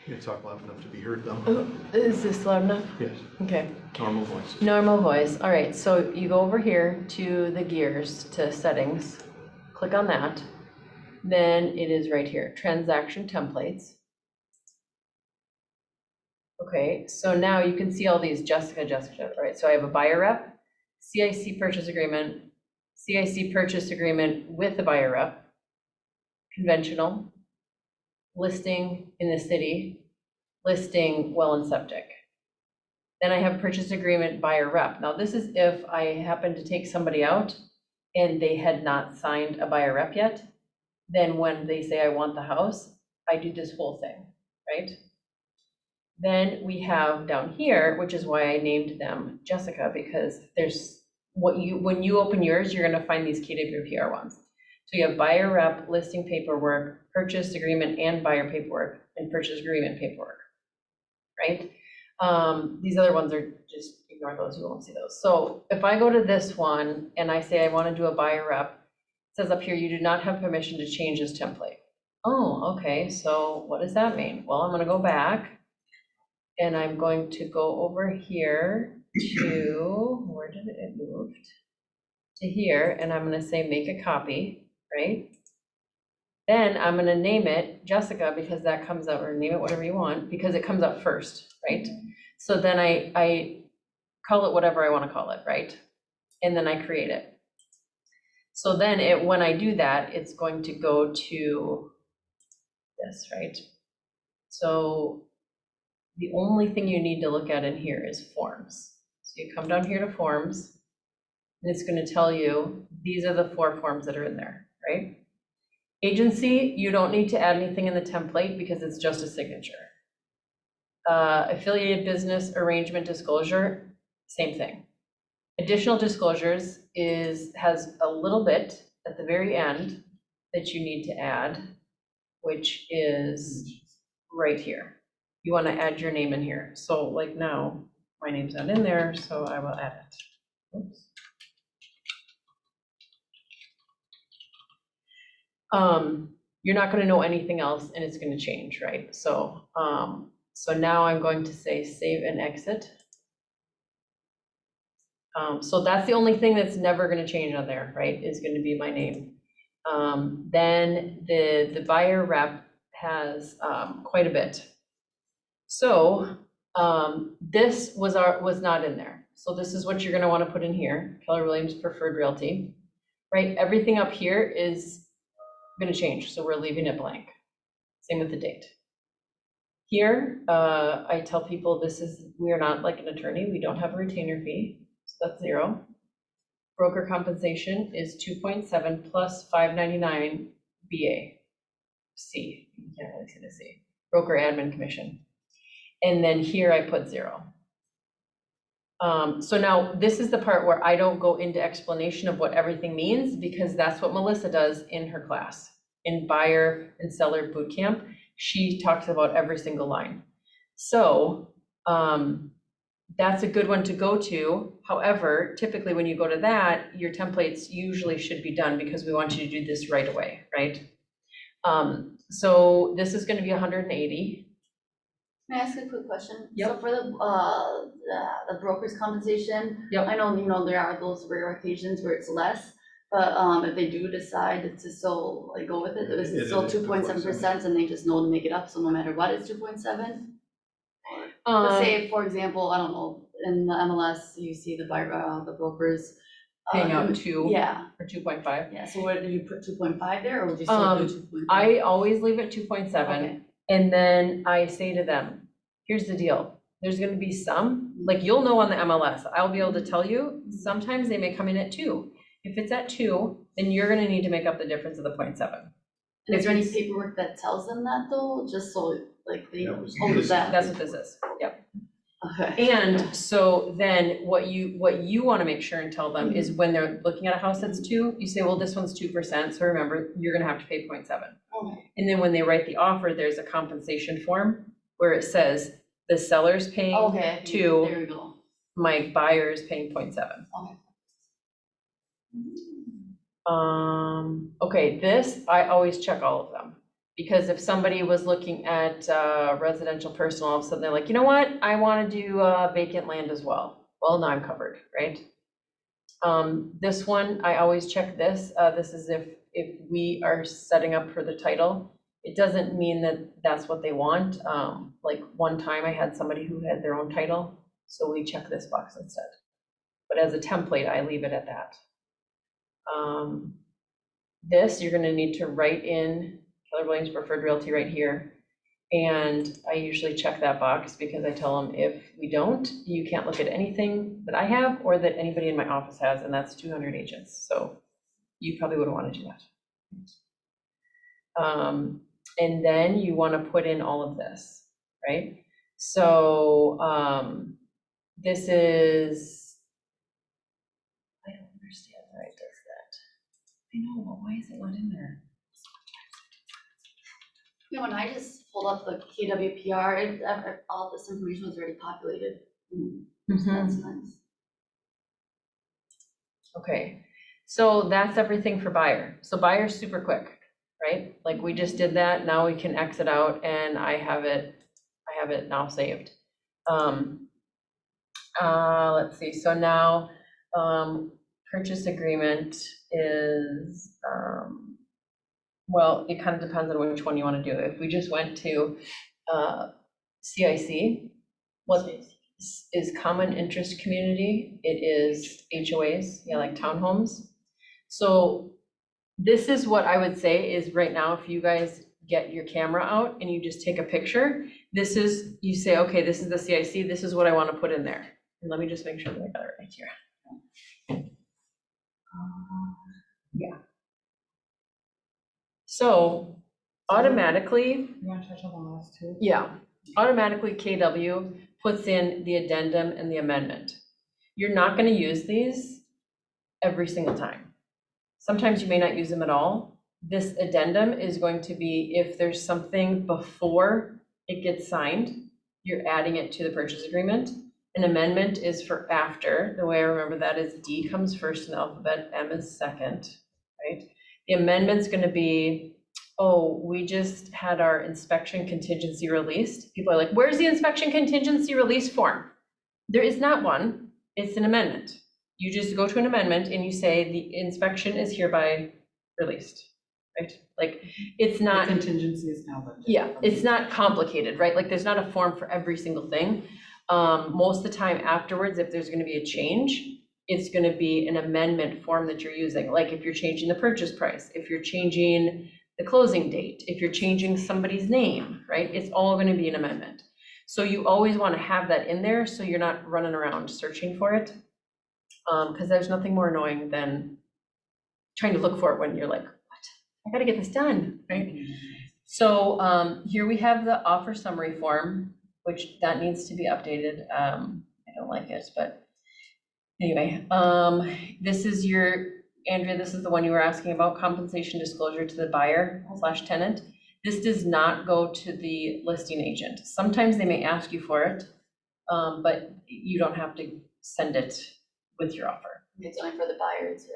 You can talk loud enough to be heard though. Oh, is this loud enough? Yes, Okay. normal voice. Normal voice. All right, so you go over here to the gears, to settings, click on that. Then it is right here, transaction templates. Okay, so now you can see all these Jessica, right? So I have a buyer rep, CIC purchase agreement with the buyer rep, conventional, listing in the city, listing well and septic. Then I have purchase agreement buyer rep. Now this is if I happen to take somebody out and they had not signed a buyer rep yet, then when they say I want the house, I do this whole thing, right? Then we have down here, which is why I named them Jessica, because there's when you open yours, you're gonna find these KWPR ones. So you have buyer rep, listing paperwork, purchase agreement and buyer paperwork, and purchase agreement paperwork, right? These other ones are just ignore those, you won't see those. So if I go to this one and I say I want to do a buyer rep, it says up here, you do not have permission to change this template. Oh, okay, so what does that mean? Well, I'm gonna go back and I'm going to go over here to, where did it move? To here, and I'm gonna say make a copy, right? Then I'm gonna name it Jessica because that comes up, or name it whatever you want, because it comes up first, right? So then I call it whatever I wanna call it, right? And then I create it. So then when I do that, it's going to go to this, right? So the only thing you need to look at in here is forms. So you come down here to forms, and it's gonna tell you, these are the 4 forms that are in there, right? Agency, you don't need to add anything in the template because it's just a signature. Affiliated business arrangement disclosure, same thing. Additional disclosures has a little bit at the very end that you need to add, which is right here. You want to add your name in here. So like now, my name's not in there, so I will add it. Oops. You're not going to know anything else and it's going to change, right? So, so now I'm going to say save and exit. So that's the only thing that's never going to change on there, right? Is going to be my name. Then the buyer rep has quite a bit. So this was not in there. So this is what you're going to want to put in here. Keller Williams Preferred Realty, right? Everything up here is going to change, so we're leaving it blank. Same with the date. Here, I tell people we are not like an attorney. We don't have a retainer fee, so that's 0. Broker compensation is 2.7 plus 599 BA. C, you can't really see the C. Broker admin commission. And then here I put 0. So now this is the part where I don't go into explanation of what everything means, because that's what Melissa does in her class. In buyer and seller boot camp, she talks about every single line. So that's a good one to go to. However, typically when you go to that, your templates usually should be done because we want you to do this right away, right? So this is going to be 180. May I ask a quick question? Yep. So for the broker's compensation, Yep. I know there are those rare occasions where it's less, but if they do decide to still like go with it, it's still 2.7%, and they just know to make it up. So no matter what, it's 2.7. Let's say, for example, I don't know, in the MLS, you see the brokers Paying out 2 yeah, or 2.5. yeah. So what, do you put 2.5 there, or would you still do 2.5? I always leave it 2.7. Okay. And then I say to them, here's the deal. There's going to be some, like you'll know on the MLS, I'll be able to tell you, sometimes they may come in at 2. If it's at 2, then you're going to need to make up the difference of the 0.7. And is there any paperwork that tells them that though? Just so like they know that. That's what this is. Yep. Okay. And so then what you want to make sure and tell them is when they're looking at a house that's 2, you say, well, this one's 2%. So remember, you're going to have to pay 0.7. Okay. And then when they write the offer, there's a compensation form where it says the seller's paying 2, there we go. my buyer is paying 0.7. Okay. Okay, this, I always check all of them. Because if somebody was looking at residential personal, all of a sudden they're like, you know what, I want to do vacant land as well. Well, now I'm covered, right? This one, I always check this. This is if we are setting up for the title. It doesn't mean that that's what they want. Like one time I had somebody who had their own title, so we check this box instead. But as a template, I leave it at that. This, you're gonna need to write in Keller Williams Preferred Realty right here. And I usually check that box because I tell them if we don't, you can't look at anything that I have or that anybody in my office has, and that's 200 agents. So you probably wouldn't want to do that. And then you want to put in all of this, right? So this is, I don't understand why it does that. I know, why is it not in there? You know, when I just pulled up the KWPR, all this information was already populated. So that's nice. Okay, so that's everything for buyer. So buyer's super quick, right? Like we just did that, now we can exit out and I have it now saved. Let's see, so now purchase agreement is, well, it kind of depends on which one you want to do. If we just went to CIC, what is common interest community? It is HOAs, yeah, like townhomes. So this is what I would say is right now, if you guys get your camera out and you just take a picture, this is, you say, okay, this is the CIC, this is what I want to put in there. And let me just make sure that I got it right here. Yeah. So automatically, You want to touch on the last two? yeah, automatically KW puts in the addendum and the amendment. You're not going to use these every single time. Sometimes you may not use them at all. This addendum is going to be if there's something before it gets signed, you're adding it to the purchase agreement. An amendment is for after. The way I remember that is D comes first in the alphabet, M is second, right? The amendment's going to be, oh, we just had our inspection contingency released. People are like, where's the inspection contingency release form? There is not one, it's an amendment. You just go to an amendment and you say the inspection is hereby released, right? Like, it's not. The contingency is now lifted. Yeah, it's not complicated, right? Like, there's not a form for every single thing. Most of the time afterwards, if there's gonna be a change, it's gonna be an amendment form that you're using. Like if you're changing the purchase price, if you're changing the closing date, if you're changing somebody's name, right? It's all gonna be an amendment. So you always wanna have that in there so you're not running around searching for it. Because there's nothing more annoying than trying to look for it when you're like, what? I gotta get this done, right? So here we have the offer summary form, which that needs to be updated. I don't like it, but anyway, this is your, Andrea, this is the one you were asking about, compensation disclosure to the buyer / tenant. This does not go to the listing agent. Sometimes they may ask you for it, but you don't have to send it with your offer. It's only for the buyers.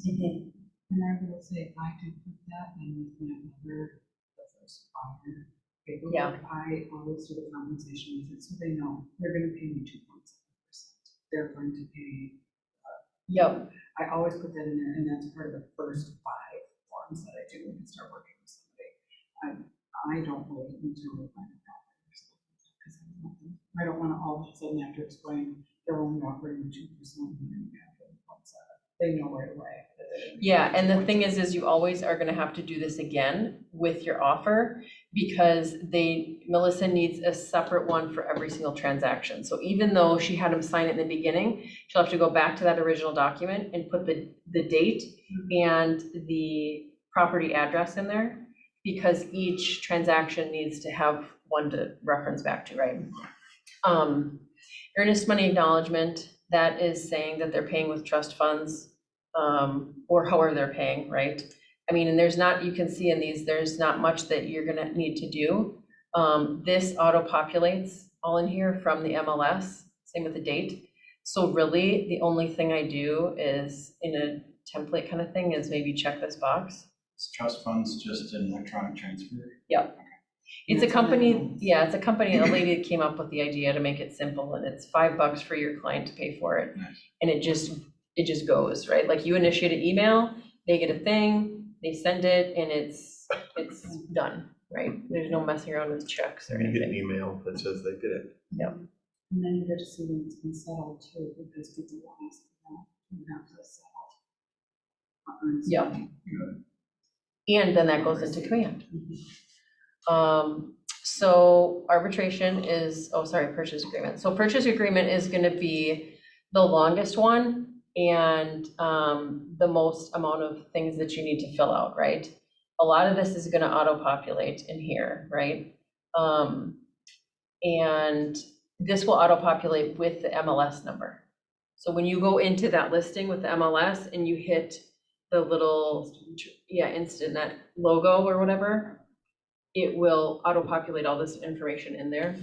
Mm-hmm. And I will say, I do put that in with my other, the first buyer. Yeah. I always do the compensation with it, so they know they're gonna pay me 2.7%. They're going to pay. Yep. I always put that in there, and that's part of the first 5 forms that I do when I start working with somebody. I don't wait until we find a property because I don't want to all of a sudden have to explain they're only offering 2% and then you have to 1.7. They know right away. Yeah, and the thing is you always are gonna have to do this again with your offer because Melissa needs a separate one for every single transaction. So even though she had them sign it in the beginning, she'll have to go back to that original document and put the date and the property address in there because each transaction needs to have one to reference back to, right? Earnest money acknowledgement, that is saying that they're paying with trust funds or however they're paying, right? I mean, and there's not, you can see in these, there's not much that you're gonna need to do. This auto-populates all in here from the MLS, same with the date. So really, the only thing I do is in a template kind of thing is maybe check this box Is trust funds just an electronic transfer? It's a It's company, minimums. yeah, it's a company, a lady came up with the idea to make it simple, and it's $5 for your client to pay for it. Nice. And it just goes, right? Like you initiate an email, they get a thing, they send it, and it's done, right? There's no messing around with checks or You get an anything. email that says they did it. And then you get to see when it's been settled too, because people will ask for that, you have to settle. Earnest Yep. money. And then that goes into command. So arbitration is, purchase agreement. So purchase agreement is gonna be the longest one and the most amount of things that you need to fill out, right? A lot of this is gonna auto-populate in here, right? And this will auto-populate with the MLS number. So when you go into that listing with the MLS and you hit the little, instanet logo or whatever, it will auto-populate all this information in there.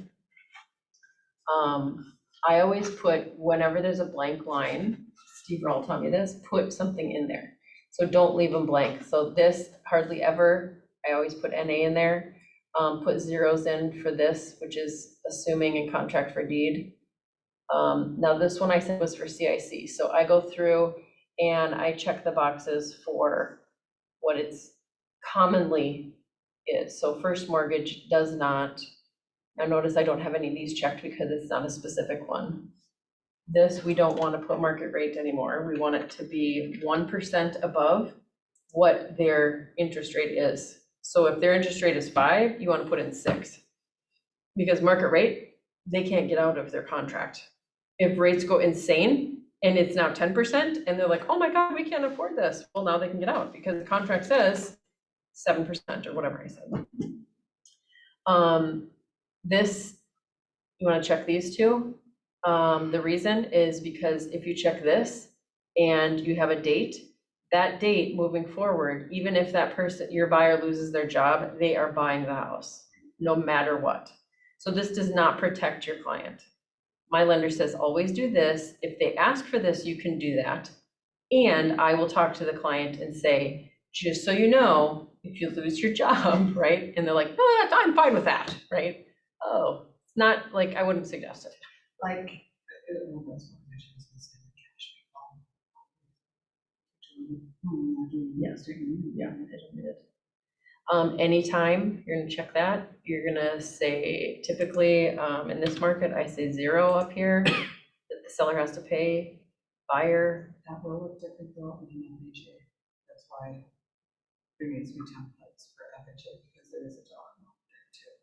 I always put, whenever there's a blank line, Steve Roll taught me this, put something in there. So don't leave them blank. So this hardly ever, I always put NA in there. Put zeros in for this, which is assuming in contract for deed. Now this one I said was for CIC. So I go through and I check the boxes for what it's commonly is. So first mortgage does not. Now notice I don't have any of these checked because it's not a specific one. This, we don't want to put market rate anymore. We want it to be 1% above what their interest rate is. So if their interest rate is 5, you want to put in 6. Because market rate, they can't get out of their contract. If rates go insane and it's now 10% and they're like, oh my God, we can't afford this. Well, now they can get out because the contract says 7% or whatever I said. This, you want to check these two. The reason is because if you check this and you have a date, that date moving forward, even if that person, your buyer loses their job, they are buying the house, no matter what. So this does not protect your client. My lender says, always do this. If they ask for this, you can do that. And I will talk to the client and say, just so you know, if you lose your job, right? And they're like, no, I'm fine with that, right? Oh, it's not like, I wouldn't suggest it. Like, well, that's what I should have said, the cash people. Anytime, you're gonna check that, you're gonna say, typically, in this market, I say 0 up here, that the seller has to pay, buyer. That will look different though in FHA. That's why there needs to be templates for FHA because there is a dollar amount there too.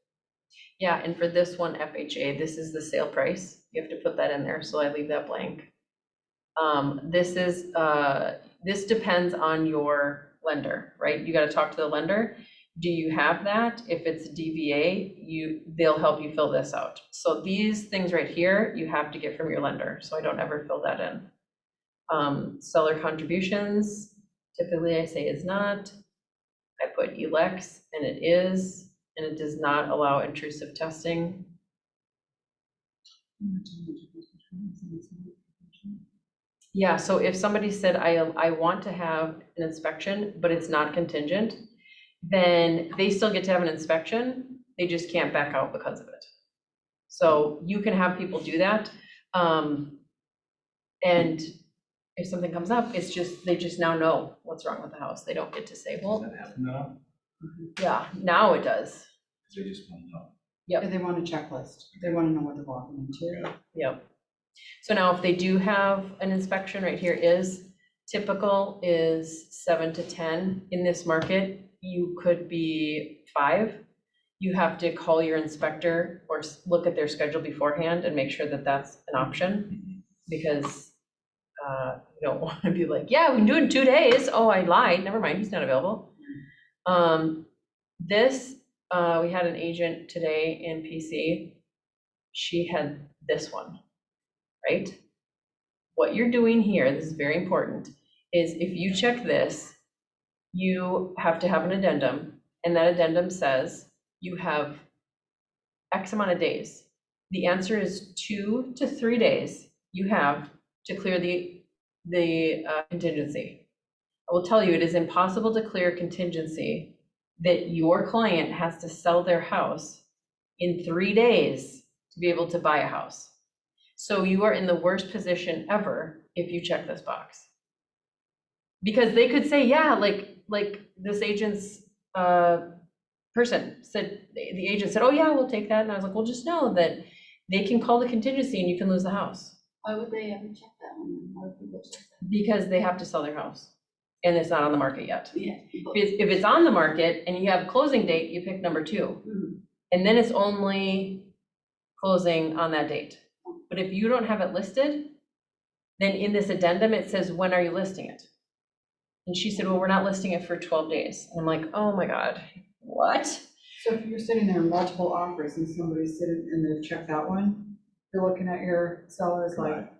Yeah, and for this one, FHA, this is the sale price. You have to put that in there, so I leave that blank. This depends on your lender, right? You gotta talk to the lender. Do you have that? If it's DVA, they'll help you fill this out. So these things right here, you have to get from your lender, so I don't ever fill that in. Seller contributions, typically I say is not. I put elects, and it is, and it does not allow intrusive testing. Yeah, so if somebody said, I want to have an inspection, but it's not contingent, then they still get to have an inspection, they just can't back out because of it. So you can have people do that. And if something comes up, it's just, they just now know what's wrong with the house. They don't get to say, Does well, that happen now? yeah, now it does. They just want to know. Yep. They want a checklist. They want to know what they're walking into. Yep. So now if they do have an inspection, right here is typical is 7 to 10. In this market, you could be 5. You have to call your inspector or look at their schedule beforehand and make sure that that's an option, because you don't want to be like, yeah, we can do it in 2 days. Oh, I lied. Never mind, he's not available. We had an agent today in PC. She had this one, right? What you're doing here, this is very important, is if you check this, you have to have an addendum, and that addendum says you have X amount of days. The answer is 2 to 3 days you have to clear the contingency. I will tell you, it is impossible to clear contingency that your client has to sell their house in 3 days to be able to buy a house. So you are in the worst position ever if you check this box. Because they could say, yeah, like this agent's person said, the agent said, oh yeah, we'll take that. And I was like, well, just know that they can call the contingency and you can lose the house. Why would they ever check that one? Why would people check that? Because they have to sell their house and it's not on the market yet. Yeah. If it's on the market and you have closing date, you pick number 2. Mhm. And then it's only closing on that date. But if you don't have it listed, then in this addendum, it says, when are you listing it? And she said, well, we're not listing it for 12 days. And I'm like, oh my God, what? So if you're sitting there multiple offers and somebody's sitting and they've checked that one, you're looking at your sellers like,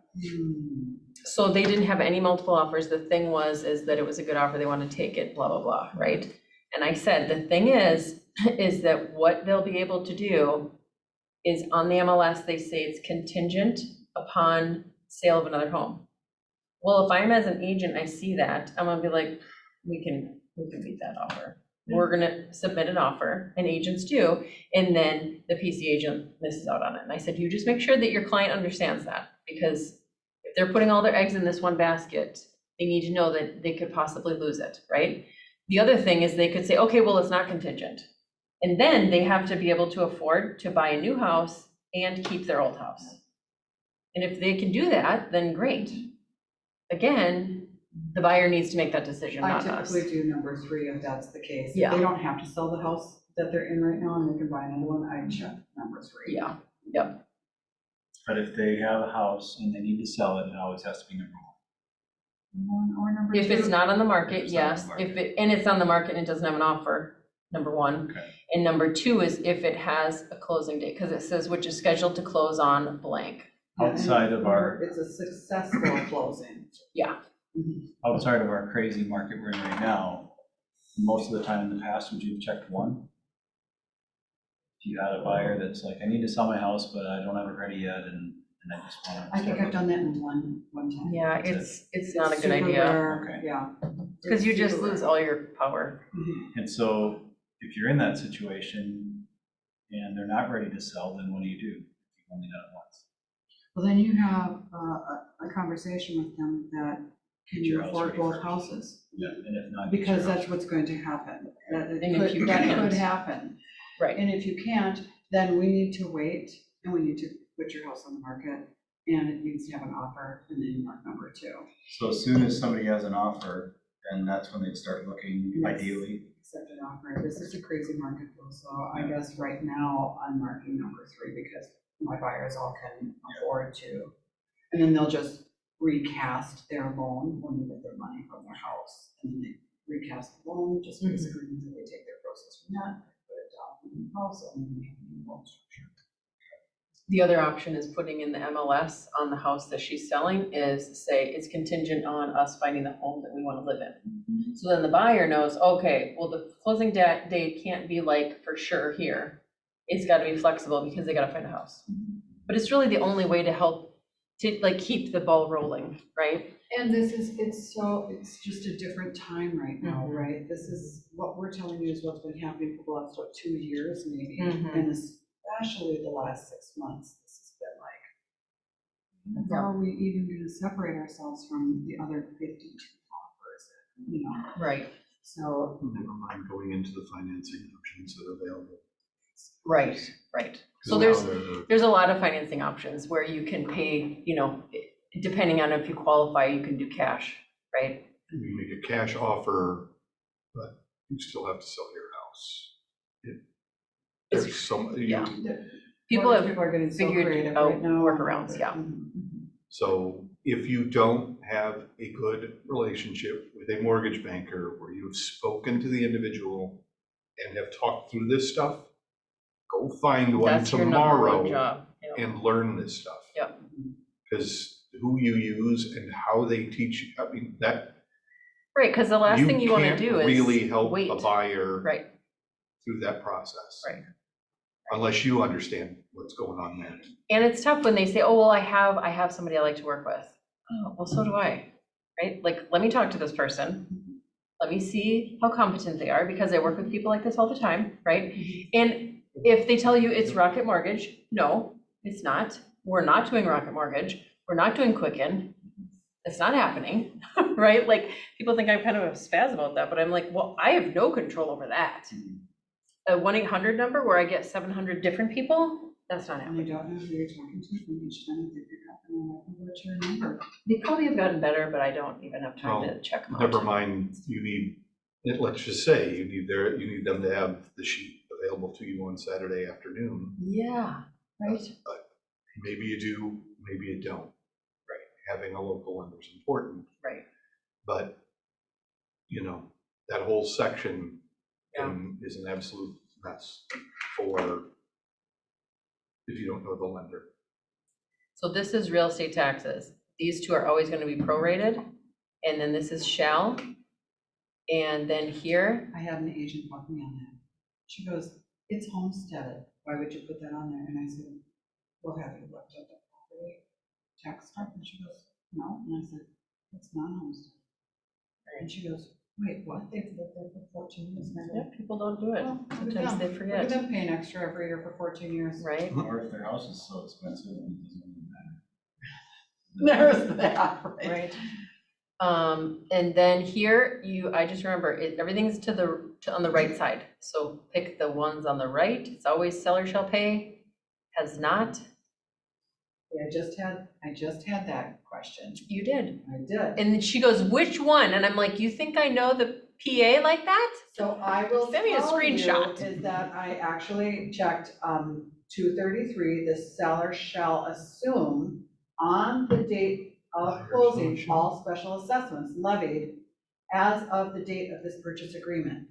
So they didn't have any multiple offers. The thing is that it was a good offer. They wanted to take it, blah, blah, blah, right? And I said, the thing is that what they'll be able to do is on the MLS, they say it's contingent upon sale of another home. Well, if I'm as an agent, I see that, I'm gonna be like, we can beat that offer. We're gonna submit an offer, and agents do, and then the PC agent misses out on it. And I said, you just make sure that your client understands that, because if they're putting all their eggs in this one basket, they need to know that they could possibly lose it, right? The other thing is they could say, okay, well, it's not contingent. And then they have to be able to afford to buy a new house and keep their old house. And if they can do that, then great. Again, the buyer needs to make that decision, I not us. typically do number 3 if that's the case. Yeah. If they don't have to sell the house that they're in right now and they can buy another one, I check number 3. Yeah, yep. But if they have a house and they need to sell it, it always has to be number 1 or number 2. If it's not on the If market, it's not on yes. the market. And it's on the market and it doesn't have an offer, number 1. Okay. And number 2 is if it has a closing date, because it says which is scheduled to close on blank. Outside of our, It's a successful closing. Yeah. outside of our crazy market we're in right now, most of the time in the past, would you have checked one? If you had a buyer that's like, I need to sell my house, but I don't have it ready yet, and I just want to. I think I've done that in one time. Yeah, That's it's not a good Super idea, rare, Okay. Yeah. because you It's just super lose rare. all your power. And so if you're in that situation and they're not ready to sell, then what do? You've only done it once. Well, then you have a conversation with them that, can Get you your house afford ready both first. houses? Yeah. And if not. Because that's what's going to happen. That And if you that can't. could happen. Right. And if you can't, then we need to wait and we need to put your house on the market and it needs to have an offer and then mark number 2. So as soon as somebody has an offer, then that's when they'd start looking Yes. ideally. Accept an offer. This is a crazy market though, so I guess right now I'm marking number 3 because my buyers all can afford to. And then they'll just recast their loan when they get their money from their house. And then they recast the loan, just basically means that they take their proceeds from that, put it down in the house, and then they have a new loan structure. The other option is putting in the MLS on the house that she's selling is say it's contingent on us finding the home that we want to live in. So then the buyer knows, okay, well, the closing date can't be like for sure here. It's got to be flexible because they got to find a house. But it's really the only way to help to like keep the ball rolling, right? And it's just a different time right now, right? This is, what we're telling you is what's been happening for the last, 2 years maybe? And especially the last 6 months, this has been like, how are we even gonna separate ourselves from the other 52 offers, Right, So, Never mind going into the financing options that are available. right. So 'Cause now there's a lot of financing options where you can pay, depending on if you qualify, you can do cash, right? you make a cash offer, but you still have to sell your house. There's some, yeah. people People have are getting so figured creative out right now. workarounds, yeah. So if you don't have a good relationship with a mortgage banker where you've spoken to the individual and have talked through this stuff, go find one That's your number one tomorrow job. and learn this stuff. Yep. Because who you use and how they teach you, I mean, that. Right, because the last thing you want to do is really help wait. a buyer Right, through that process. right. Unless you understand what's going on there. And it's tough when they say, oh, well, I have somebody I like to work with. Oh, well, so do I, right? Like, let me talk to this person. let me see how competent they are, because I work with people like this all the time, right? And if they tell you it's Rocket Mortgage, no, it's not. We're not doing Rocket Mortgage. We're not doing Quicken. It's not happening, right? Like, people think I'm kind of a spaz about that, but I'm like, well, I have no control over that. A 1-800 number where I get 700 different people, that's not And I happening. don't know who you're talking to from each time they pick up, and I'm like, well, what's your number? They probably have gotten better, but I don't even have time to check them out. Never mind, you need, let's just say, you need them to have the sheet available to you on Saturday afternoon. Yeah, right. Maybe you do, maybe you don't. Right. Having a local lender is important. Right. But, that whole section Yeah. is an absolute mess for if you don't know the lender. So this is real estate taxes. These two are always going to be prorated. And then this is shall. And then here, I had an agent walk me on that. She goes, it's homesteaded. Why would you put that on there? And I said, well, have you looked at the property tax stuff? And she goes, no. And I said, it's not homestead. And she goes, wait, what? They've lived there for 14 years now. yeah, people don't do it. Well, look at Sometimes them. they Look at forget, them paying extra every year for 14 years. right? Or if their house is so expensive, it doesn't really matter. There's that, right? Right. And then here, I just remember, everything's on the right side. So pick the ones on the right. It's always seller shall pay, has not. Yeah, I just had that question. You did. I did. And then she goes, which one? And I'm like, you think I know the PA like that? So I will Send me a tell you screenshot. is that I actually checked, 233, the seller shall assume on the date of Buyer's closing, motion. all special assessments levied as of the date of this purchase agreement.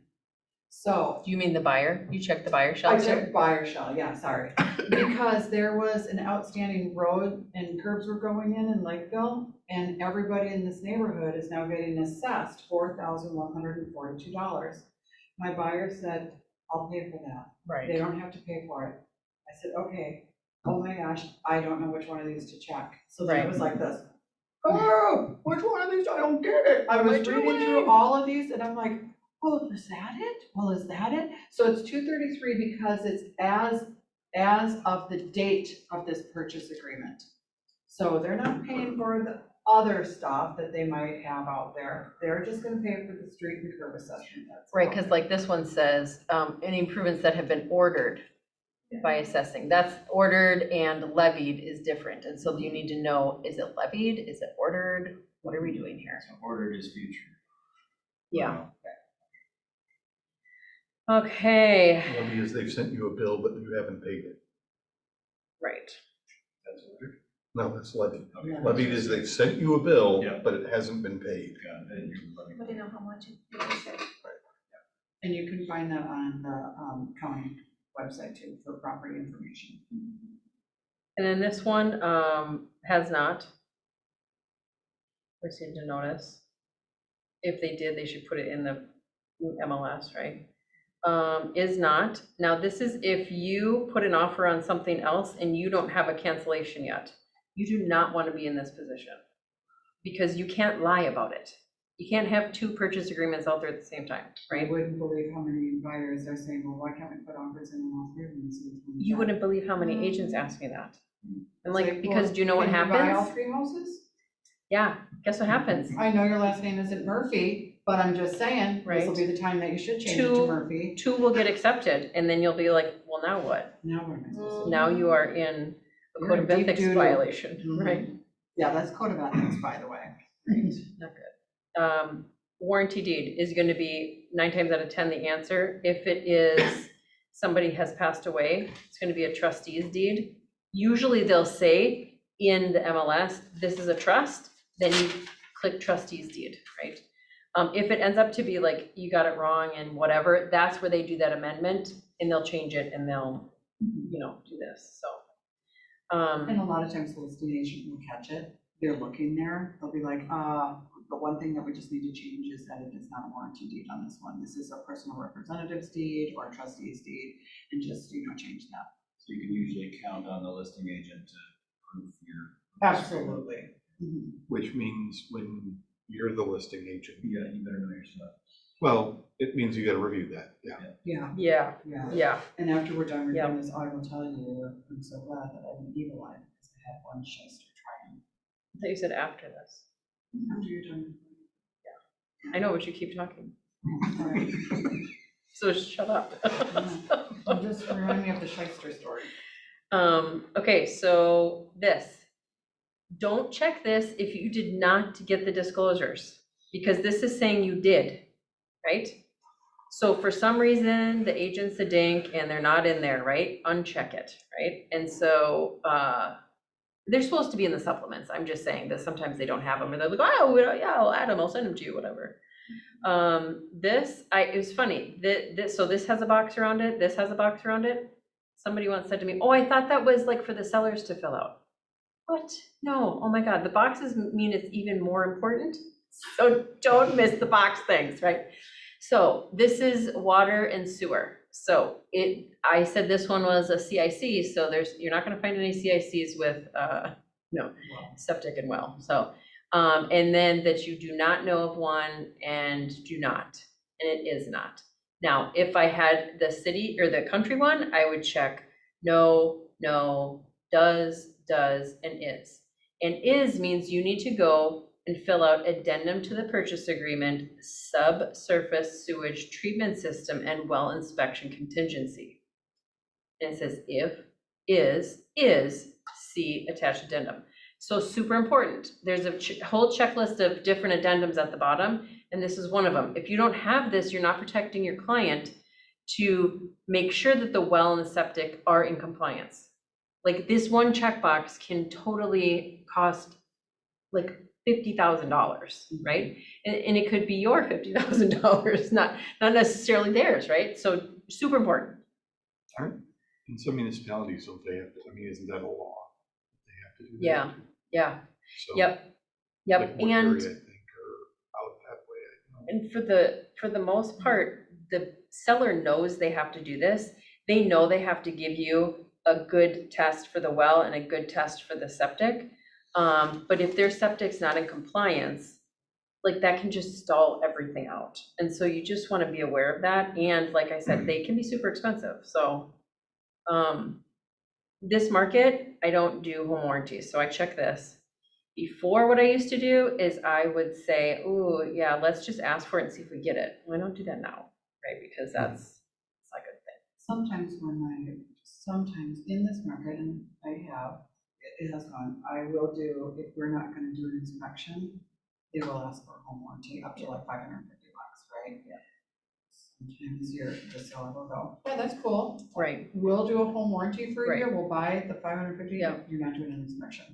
So Do you mean the buyer? You checked the buyer shall I too? checked buyer shall, yeah, sorry. Because there was an outstanding road and curbs were going in Lakeville, and everybody in this neighborhood is now getting assessed $4,142. My buyer said, I'll pay for that. They Right. don't have to pay for it. I said, okay, oh my gosh, I don't know which one of these to check. So then it Right. was like this, oh, which one of these, I don't get it. I was Which reading one? through all of these and I'm like, well, is that it? Well, is that it? So it's 233 because it's as of the date of this purchase agreement. So they're not paying for the other stuff that they might have out there. They're just gonna pay for the street and curb assessment. That's Right, all. because like this one says, any improvements that have been ordered by assessing. That's ordered and levied is different. And so you need to know, is it levied? Is it ordered? What are we doing here? So ordered is future. Yeah. Okay, Levy is they've sent you a bill, but you haven't paid it. right. That's ordered. No, that's levy. Okay. Levied is they've sent you a bill, Yeah. but it hasn't been paid. Got it. And you're levy. do you know how much? And you can find that on the county website too for property information. And then this one, has not received a notice. If they did, they should put it in the MLS, right? Is not. Now, this is if you put an offer on something else and you don't have a cancellation yet. You do not want to be in this position because you can't lie about it. You can't have two purchase agreements out there at the same time, I right? wouldn't believe how many buyers are saying, well, why can't we put offers in on all three of them? So it's You wouldn't believe how many agents ask me that. And It's like, because well, do you know what can you buy all happens? 3 houses? Yeah, guess what happens? I know your last name isn't Murphy, but I'm just saying, this will Right. be the time that you should change it Two- to Murphy. Two will get accepted and then you'll be like, well, now what? Now what am I supposed to do? Now you are in a You're code in of deep ethics doo-doo. violation, Mhm. right? Yeah, that's code of ethics, by the way. Right. Not good. Warranty deed is going to be 9 times out of 10 the answer. If it is somebody has passed away, it's going to be a trustee's deed. Usually they'll say in the MLS, this is a trust, then you click trustee's deed, right? If it ends up to be like you got it wrong and whatever, that's where they do that amendment and they'll change it and they'll, do this, so. And a lot of times the listing agent will catch it. They're looking there. They'll be like, the one thing that we just need to change is that it is not a warranty deed on this one. This is a personal representative's deed or a trustee's deed, and just, change that. So you can usually count on the listing agent to prove your. Absolutely. Mhm. Which means when you're the listing agent. You better know your stuff. Well, it means you gotta review that, yeah. Yeah, Yeah, yeah. yeah, And after we're done Yep. reviewing this, I will tell you, I'm so glad that I didn't evil eye because I had one shyster trying. I thought you said after this. After you're done. I know, but you keep talking, Sorry. so shut up. Just remind me of the shyster story. Okay, so this, don't check this if you did not get the disclosures, because this is saying you did, right? So for some reason, the agent's a dink and they're not in there, right? Uncheck it, right? And so, they're supposed to be in the supplements. I'm just saying that sometimes they don't have them, or they're like, oh, yeah, I'll add them, I'll send them to you, whatever. It was funny, so this has a box around it, this has a box around it. Somebody once said to me, oh, I thought that was like for the sellers to fill out. What? No, oh my God, the boxes mean it's even more important. So don't miss the box things, right? So this is water and sewer. So I said this one was a CIC, so you're not gonna find any CICs with, septic and well, so. And then that you do not know of one and do not, and it is not. Now, if I had the city or the country one, I would check no, does, and is. And is means you need to go and fill out addendum to the purchase agreement, subsurface sewage treatment system and well inspection contingency. And it says if, is, see attached addendum. So super important. There's a whole checklist of different addendums at the bottom, and this is one of them. If you don't have this, you're not protecting your client to make sure that the well and the septic are in compliance. Like this one checkbox can totally cost like $50,000, right? And it could be your $50,000, not necessarily theirs, right? So super important. In some municipalities, don't they have to, I mean, isn't that a law? They have to do that. Yeah, yeah, So, yep, like and, Woodbury, I think, or out that way, I don't know. and for the most part, the seller knows they have to do this. They know they have to give you a good test for the well and a good test for the septic. But if their septic's not in compliance, like that can just stall everything out. And so you just want to be aware of that. And like I said, they can be super expensive. So, this market, I don't do home warranties, so I check this. Before, what I used to do is I would say, oh, yeah, let's just ask for it and see if we get it. Well, I don't do that now, right? Because it's not a good thing. Sometimes in this market, and it has gone, I will do, if we're not gonna do an inspection, they will ask for a home warranty up to like $550, right? Yeah. Sometimes the seller will go, yeah, that's cool. Right, We'll do a home warranty for a Right. year, we'll buy the $550, Yeah. you're not doing an inspection,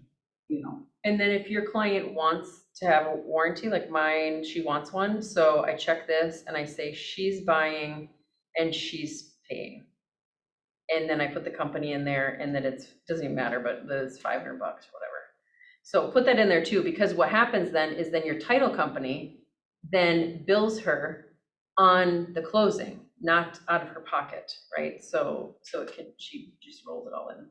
you know? and then if your client wants to have a warranty, like mine, she wants one, so I check this and I say she's buying and she's paying. And then I put the company in there and then doesn't even matter, but it's $500, whatever. So put that in there too, because what happens then is then your title company then bills her on the closing, not out of her pocket, right? So she just rolls it all in.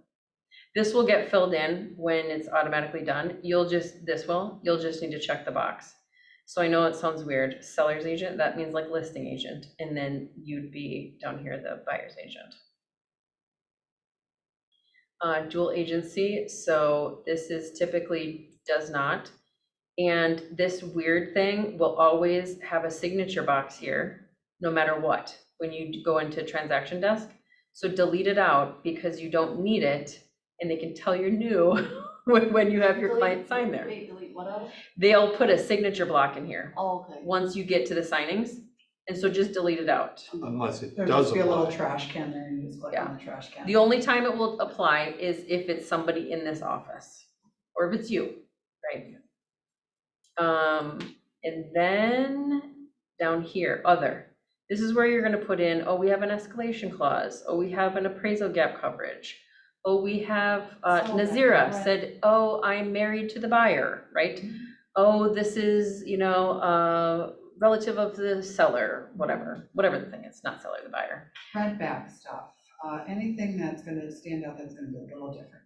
This will get filled in when it's automatically done. You'll just need to check the box. So I know it sounds weird, seller's agent, that means like listing agent, and then you'd be down here, the buyer's agent. Dual agency, so this is typically does not. And this weird thing will always have a signature box here, no matter what, when you go into transaction desk. So delete it out because you don't need it, and they can tell you're new when you have your client sign there. Wait, delete what else? They'll put a signature block in here Oh, okay. once you get to the signings, and so just delete it out. Unless it There'll does just be a little apply. trash can there, and you just click on the trash can. The only time it will apply is if it's somebody in this office, or if it's you, right? And then down here, other. This is where you're gonna put in, oh, we have an escalation clause, oh, we have an appraisal gap coverage. Oh, we have, Nazira right. said, oh, I'm married to the buyer, right? Oh, this is, relative of the seller, whatever the thing is, not seller, the buyer. Front back stuff, anything that's gonna stand out that's gonna be a little different.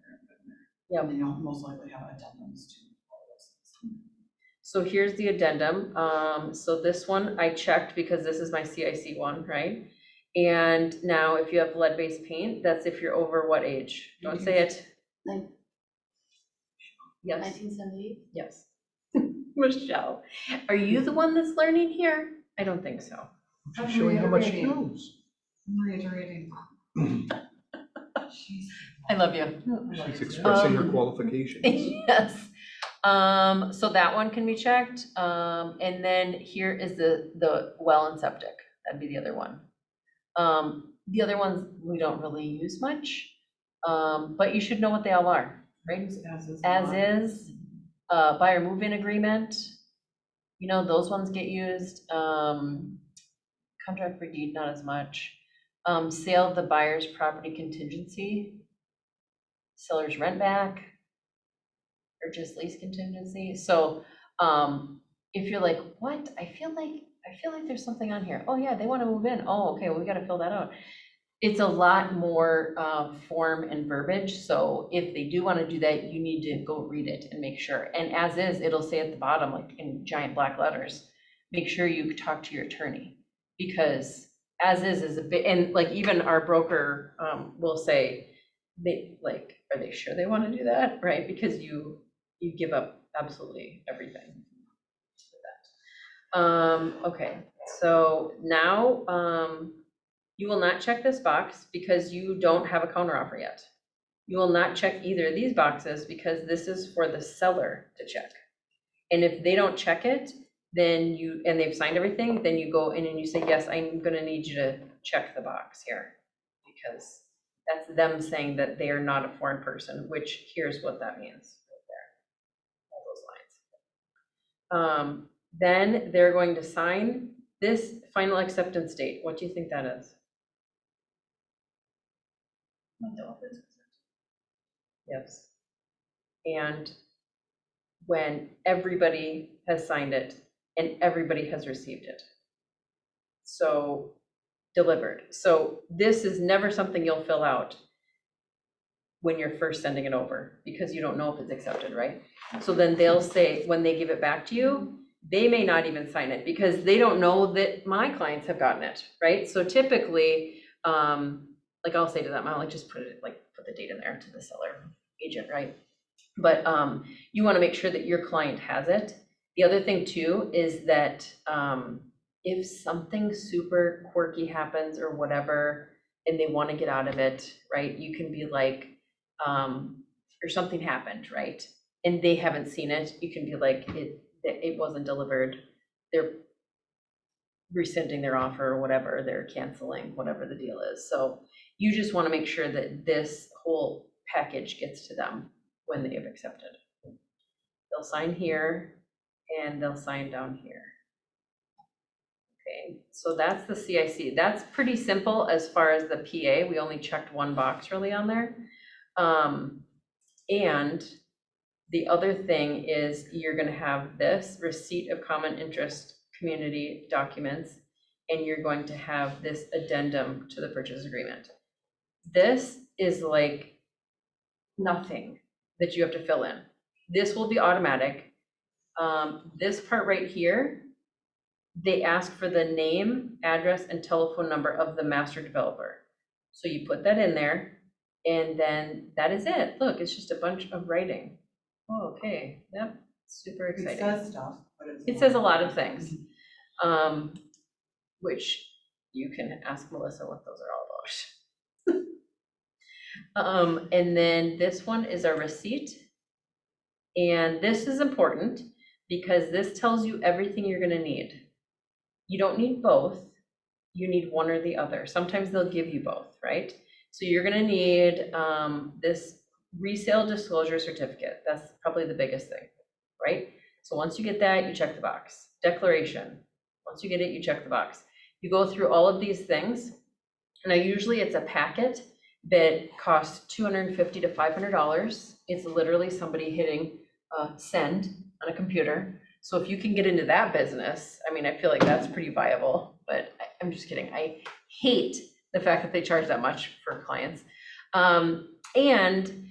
Yep. And then you'll most likely have addendums to all those things. So here's the addendum. So this one I checked because this is my CIC one, right? And now if you have lead-based paint, that's if you're over what age? Don't say it. Like Yes, 1978. yes. Michelle, are you the one that's learning here? I don't think so. She's showing how much she knows. I'm reiterating. She's. I love you. She's expressing her Um, qualifications. Yes. So that one can be checked. And then here is the well and septic. That'd be the other one. The other ones we don't really use much, but you should know what they all are, right? As is, buyer move-in agreement, you know, those ones get used. Contract for deed, not as much. Sale of the buyer's property contingency, seller's rent back, or just lease contingency. So, if you're like, what? I feel like there's something on here. Oh yeah, they want to move in. Oh, okay, well, we got to fill that out. It's a lot more form and verbiage, so if they do want to do that, you need to go read it and make sure. And as is, it'll say at the bottom, like in giant black letters, make sure you talk to your attorney, because as is a bit, and like even our broker will say, they like, are they sure they want to do that, right? Because you give up absolutely everything for that. Okay, so now you will not check this box because you don't have a counteroffer yet. You will not check either of these boxes because this is for the seller to check. And if they don't check it, then and they've signed everything, then you go in and you say, yes, I'm gonna need you to check the box here. Because that's them saying that they are not a foreign person, which here's what that means right there, all those lines. Then they're going to sign this final acceptance date. What do you think that is? Yes. And when everybody has signed it and everybody has received it. So delivered. So this is never something you'll fill out when you're first sending it over because you don't know if it's accepted, right? So then they'll say, when they give it back to you, they may not even sign it because they don't know that my clients have gotten it, right? So typically, like I'll say to them, I'll like just put the date in there to the seller agent, right? But you want to make sure that your client has it. The other thing too is that if something super quirky happens or whatever, and they want to get out of it, right? You can be like, or something happened, right? And they haven't seen it. You can be like, it wasn't delivered. They're rescinding their offer or whatever, they're canceling, whatever the deal is. So you just want to make sure that this whole package gets to them when they have accepted. They'll sign here and they'll sign down here. Okay, so that's the CIC. That's pretty simple as far as the PA. We only checked one box really on there. And the other thing is you're going to have this receipt of common interest community documents, and you're going to have this addendum to the purchase agreement. This is like nothing that you have to fill in. This will be automatic. This part right here, they ask for the name, address, and telephone number of the master developer. So you put that in there, and then that is it. Look, it's just a bunch of writing. Oh, okay, yep, super exciting. It says stuff, but it's. It says a lot of things, which you can ask Melissa what those are all about. And then this one is a receipt. And this is important because this tells you everything you're gonna need. You don't need both, you need one or the other. Sometimes they'll give you both, right? So you're gonna need this resale disclosure certificate. That's probably the biggest thing, right? So once you get that, you check the box. Declaration, once you get it, you check the box. You go through all of these things, and usually it's a packet that costs $250 to $500. It's literally somebody hitting send on a computer. So if you can get into that business, I mean, I feel like that's pretty viable, but I'm just kidding. I hate the fact that they charge that much for clients. And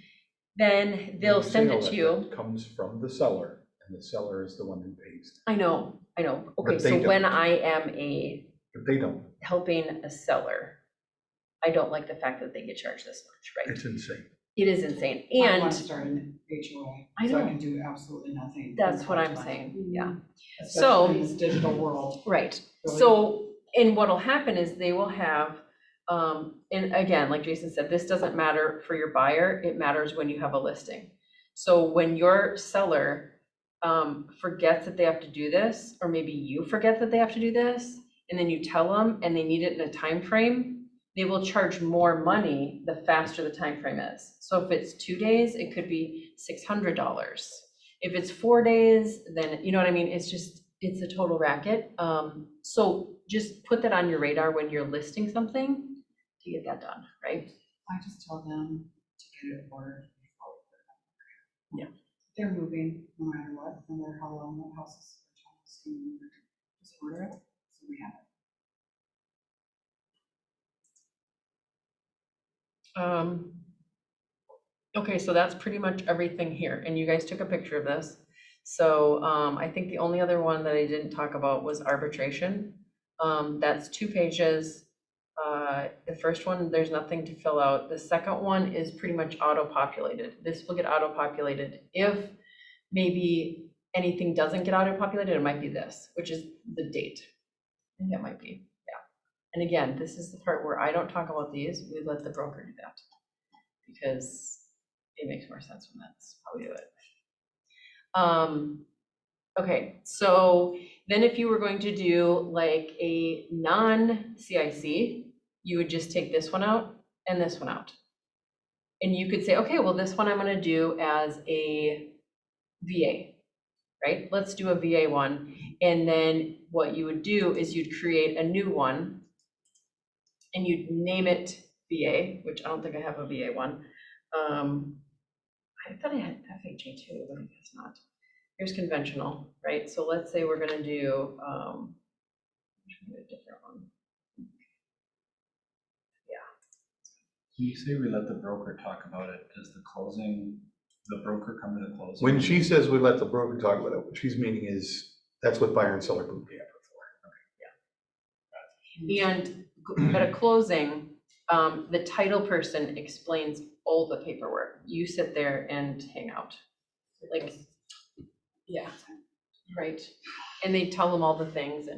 then they'll send it to you. That comes from the seller, and the seller is the one who pays. I know. Okay, But so they when don't. I am But they don't. helping a seller, I don't like the fact that they get charged this much, right? It's insane. It is insane, I want and to start an HOA, I so I know. can do absolutely nothing. that's what I'm College money, saying, yeah. Especially in this digital world. Right, Really. so, and what'll happen is they will have, and again, like Jason said, this doesn't matter for your buyer, it matters when you have a listing. So when your seller forgets that they have to do this, or maybe you forget that they have to do this, and then you tell them and they need it in a time frame, they will charge more money the faster the time frame is. So if it's 2 days, it could be $600. If it's 4 days, then, you know what I mean? It's just, it's a total racket. So just put that on your radar when you're listing something to get that done, right? I just tell them to get it ordered before we put it on the market. Yeah. They're moving no matter what, no matter how long that house is. Just order it, so we have it. Okay, so that's pretty much everything here, and you guys took a picture of this. So I think the only other one that I didn't talk about was arbitration. That's 2 pages. The first one, there's nothing to fill out. The second one is pretty much auto-populated. This will get auto-populated. If maybe anything doesn't get auto-populated, it might be this, which is the date. I think that might be, yeah. And again, this is the part where I don't talk about these. We let the broker do that because it makes more sense when that's how we do it. Okay, so then if you were going to do like a non-CIC, you would just take this one out and this one out. And you could say, okay, well, this one I'm gonna do as a VA, right? Let's do a VA one. And then what you would do is you'd create a new one and you'd name it VA, which I don't think I have a VA one. I thought I had FHA too, but I guess not. Here's conventional, right? So let's say we're gonna do a different one. When you say we let the broker talk about it, does the broker come to the closing? When she says we let the broker talk about it, what she's meaning is, that's what buyer and seller boot camp are for. And at a closing, the title person explains all the paperwork. You sit there and hang out. Like, yeah, right. And they tell them all the things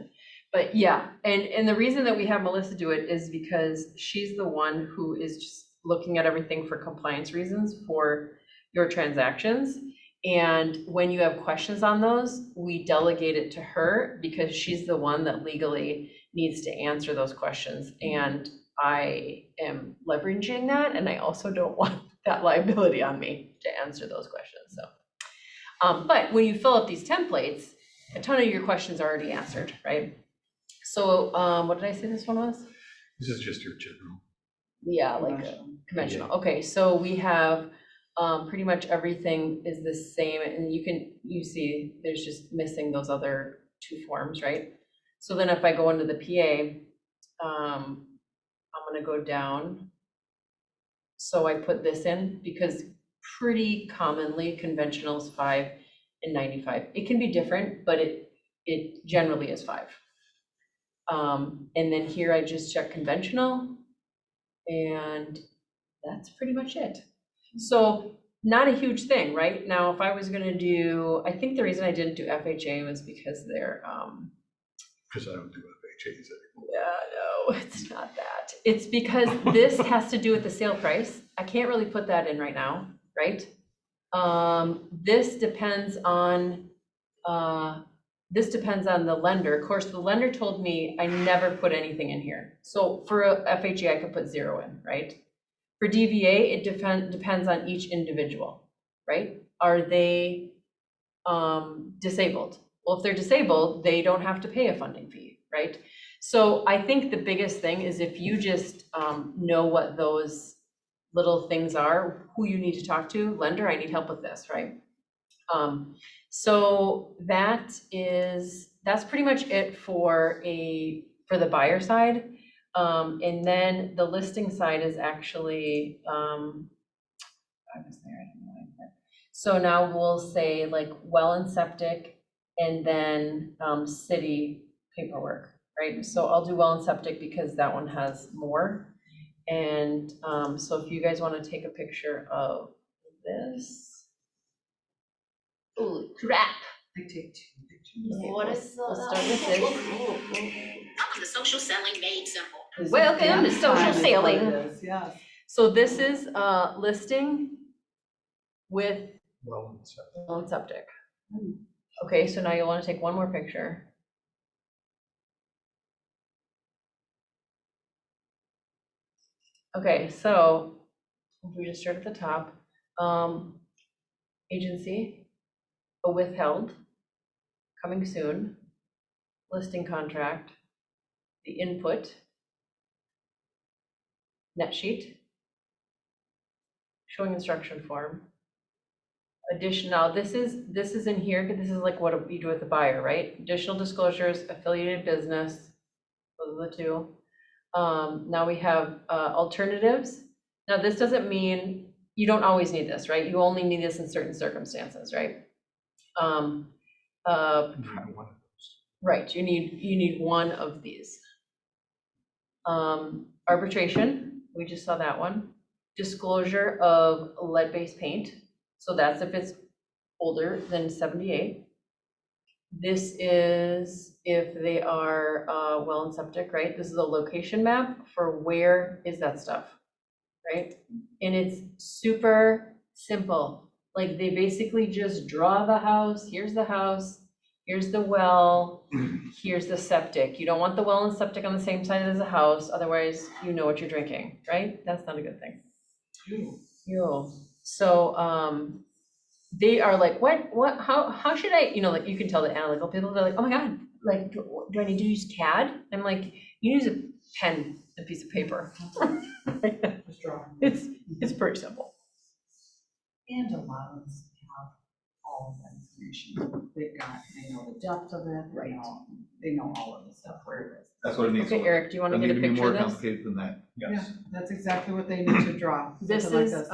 but yeah, and the reason that we have Melissa do it is because she's the one who is just looking at everything for compliance reasons for your transactions. And when you have questions on those, we delegate it to her because she's the one that legally needs to answer those questions. And I am leveraging that, and I also don't want that liability on me to answer those questions, so. But when you fill out these templates, a ton of your questions are already answered, right? So, what did I say this one was? This is just your general. Yeah, like conventional. Okay, so we have pretty much everything is the same, and you see there's just missing those other 2 forms, right? So then if I go into the PA, I'm gonna go down. So I put this in because pretty commonly conventional is 5 and 95. It can be different, but it generally is 5. And then here I just check conventional, and that's pretty much it. So not a huge thing, right? Now, if I was gonna do, I think the reason I didn't do FHA was because they're, Because I don't do FHAs anymore. yeah, no, it's not that. It's because this has to do with the sale price. I can't really put that in right now, right? This depends on the lender. Of course, the lender told me I never put anything in here. So for a FHA, I could put 0 in, right? For DVA, it depends on each individual, right? Are they disabled? Well, if they're disabled, they don't have to pay a funding fee, right? So I think the biggest thing is if you just know what those little things are, who you need to talk to, lender, I need help with this, right? So that's pretty much it for the buyer side. And then the listing side is actually, I was there, I don't know why. So now we'll say like well and septic and then city paperwork, right? So I'll do well and septic because that one has more. And so if you guys want to take a picture of this. Ooh, crap. I take 2 pictures. Okay, What we'll- is we'll start with this. Welcome to social selling made simple. This is Welcome to dance social time is what sailing. it is, yes. So this is listing with Well, and so- well and septic. Okay, so now you'll want to take one more picture. Okay, so if we just start at the top, agency, a withheld, coming soon, listing contract, the input, net sheet, showing instruction form. Additional, this is in here, because this is like what you do with the buyer, right? Additional disclosures, affiliated business, those are the two. Now we have alternatives. Now this doesn't mean, you don't always need this, right? You only need this in certain circumstances, right? One of those. Right, you need one of these. Arbitration, we just saw that one. Disclosure of lead-based paint, so that's if it's older than 78. This is if they are well and septic, right? This is a location map for where is that stuff, right? And it's super simple. Like they basically just draw the house, here's the well, here's the septic. You don't want the well and septic on the same side as the house, otherwise you know what you're drinking, right? That's not a good thing. Ew. So, they are like, what, how should I, like, you can tell the analytical people, they're like, oh my God, like, do I need to use CAD? I'm like, you use a pen, a piece of paper. Just draw. It's pretty simple. And allow us to have all of that information. They know the depth of it, Right. They know all of the stuff where it is. That's what it needs to Okay, look. Eric, do you want to Doesn't get a need to be picture more of this? complicated than that. Yeah, that's exactly what they need to draw. This something like is, this.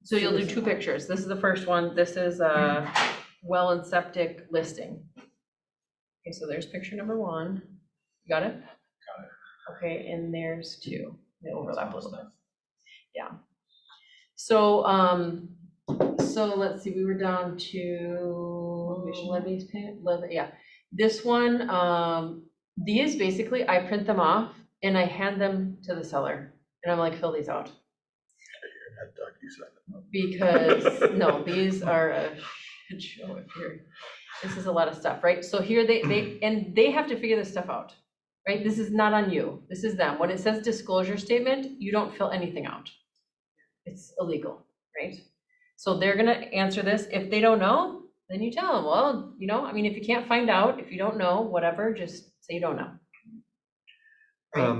so you'll do two pictures. This is the first one. This is well and septic listing. Okay, so there's picture number one. You got it? Got it. Okay, and there's two. They overlap a little bit. Yeah. So, so let's see, we were down to lead-based paint, yeah. This one, these basically, I print them off and I hand them to the seller. And I'm like, fill these out. Because, no, these are a shit show up here. This is a lot of stuff, right? So here they have to figure this stuff out, right? This is not on you. This is them. When it says disclosure statement, you don't fill anything out. It's illegal, right? So they're gonna answer this. If they don't know, then you tell them, well, I mean, if you can't find out, if you don't know, whatever, just say you don't know. Right?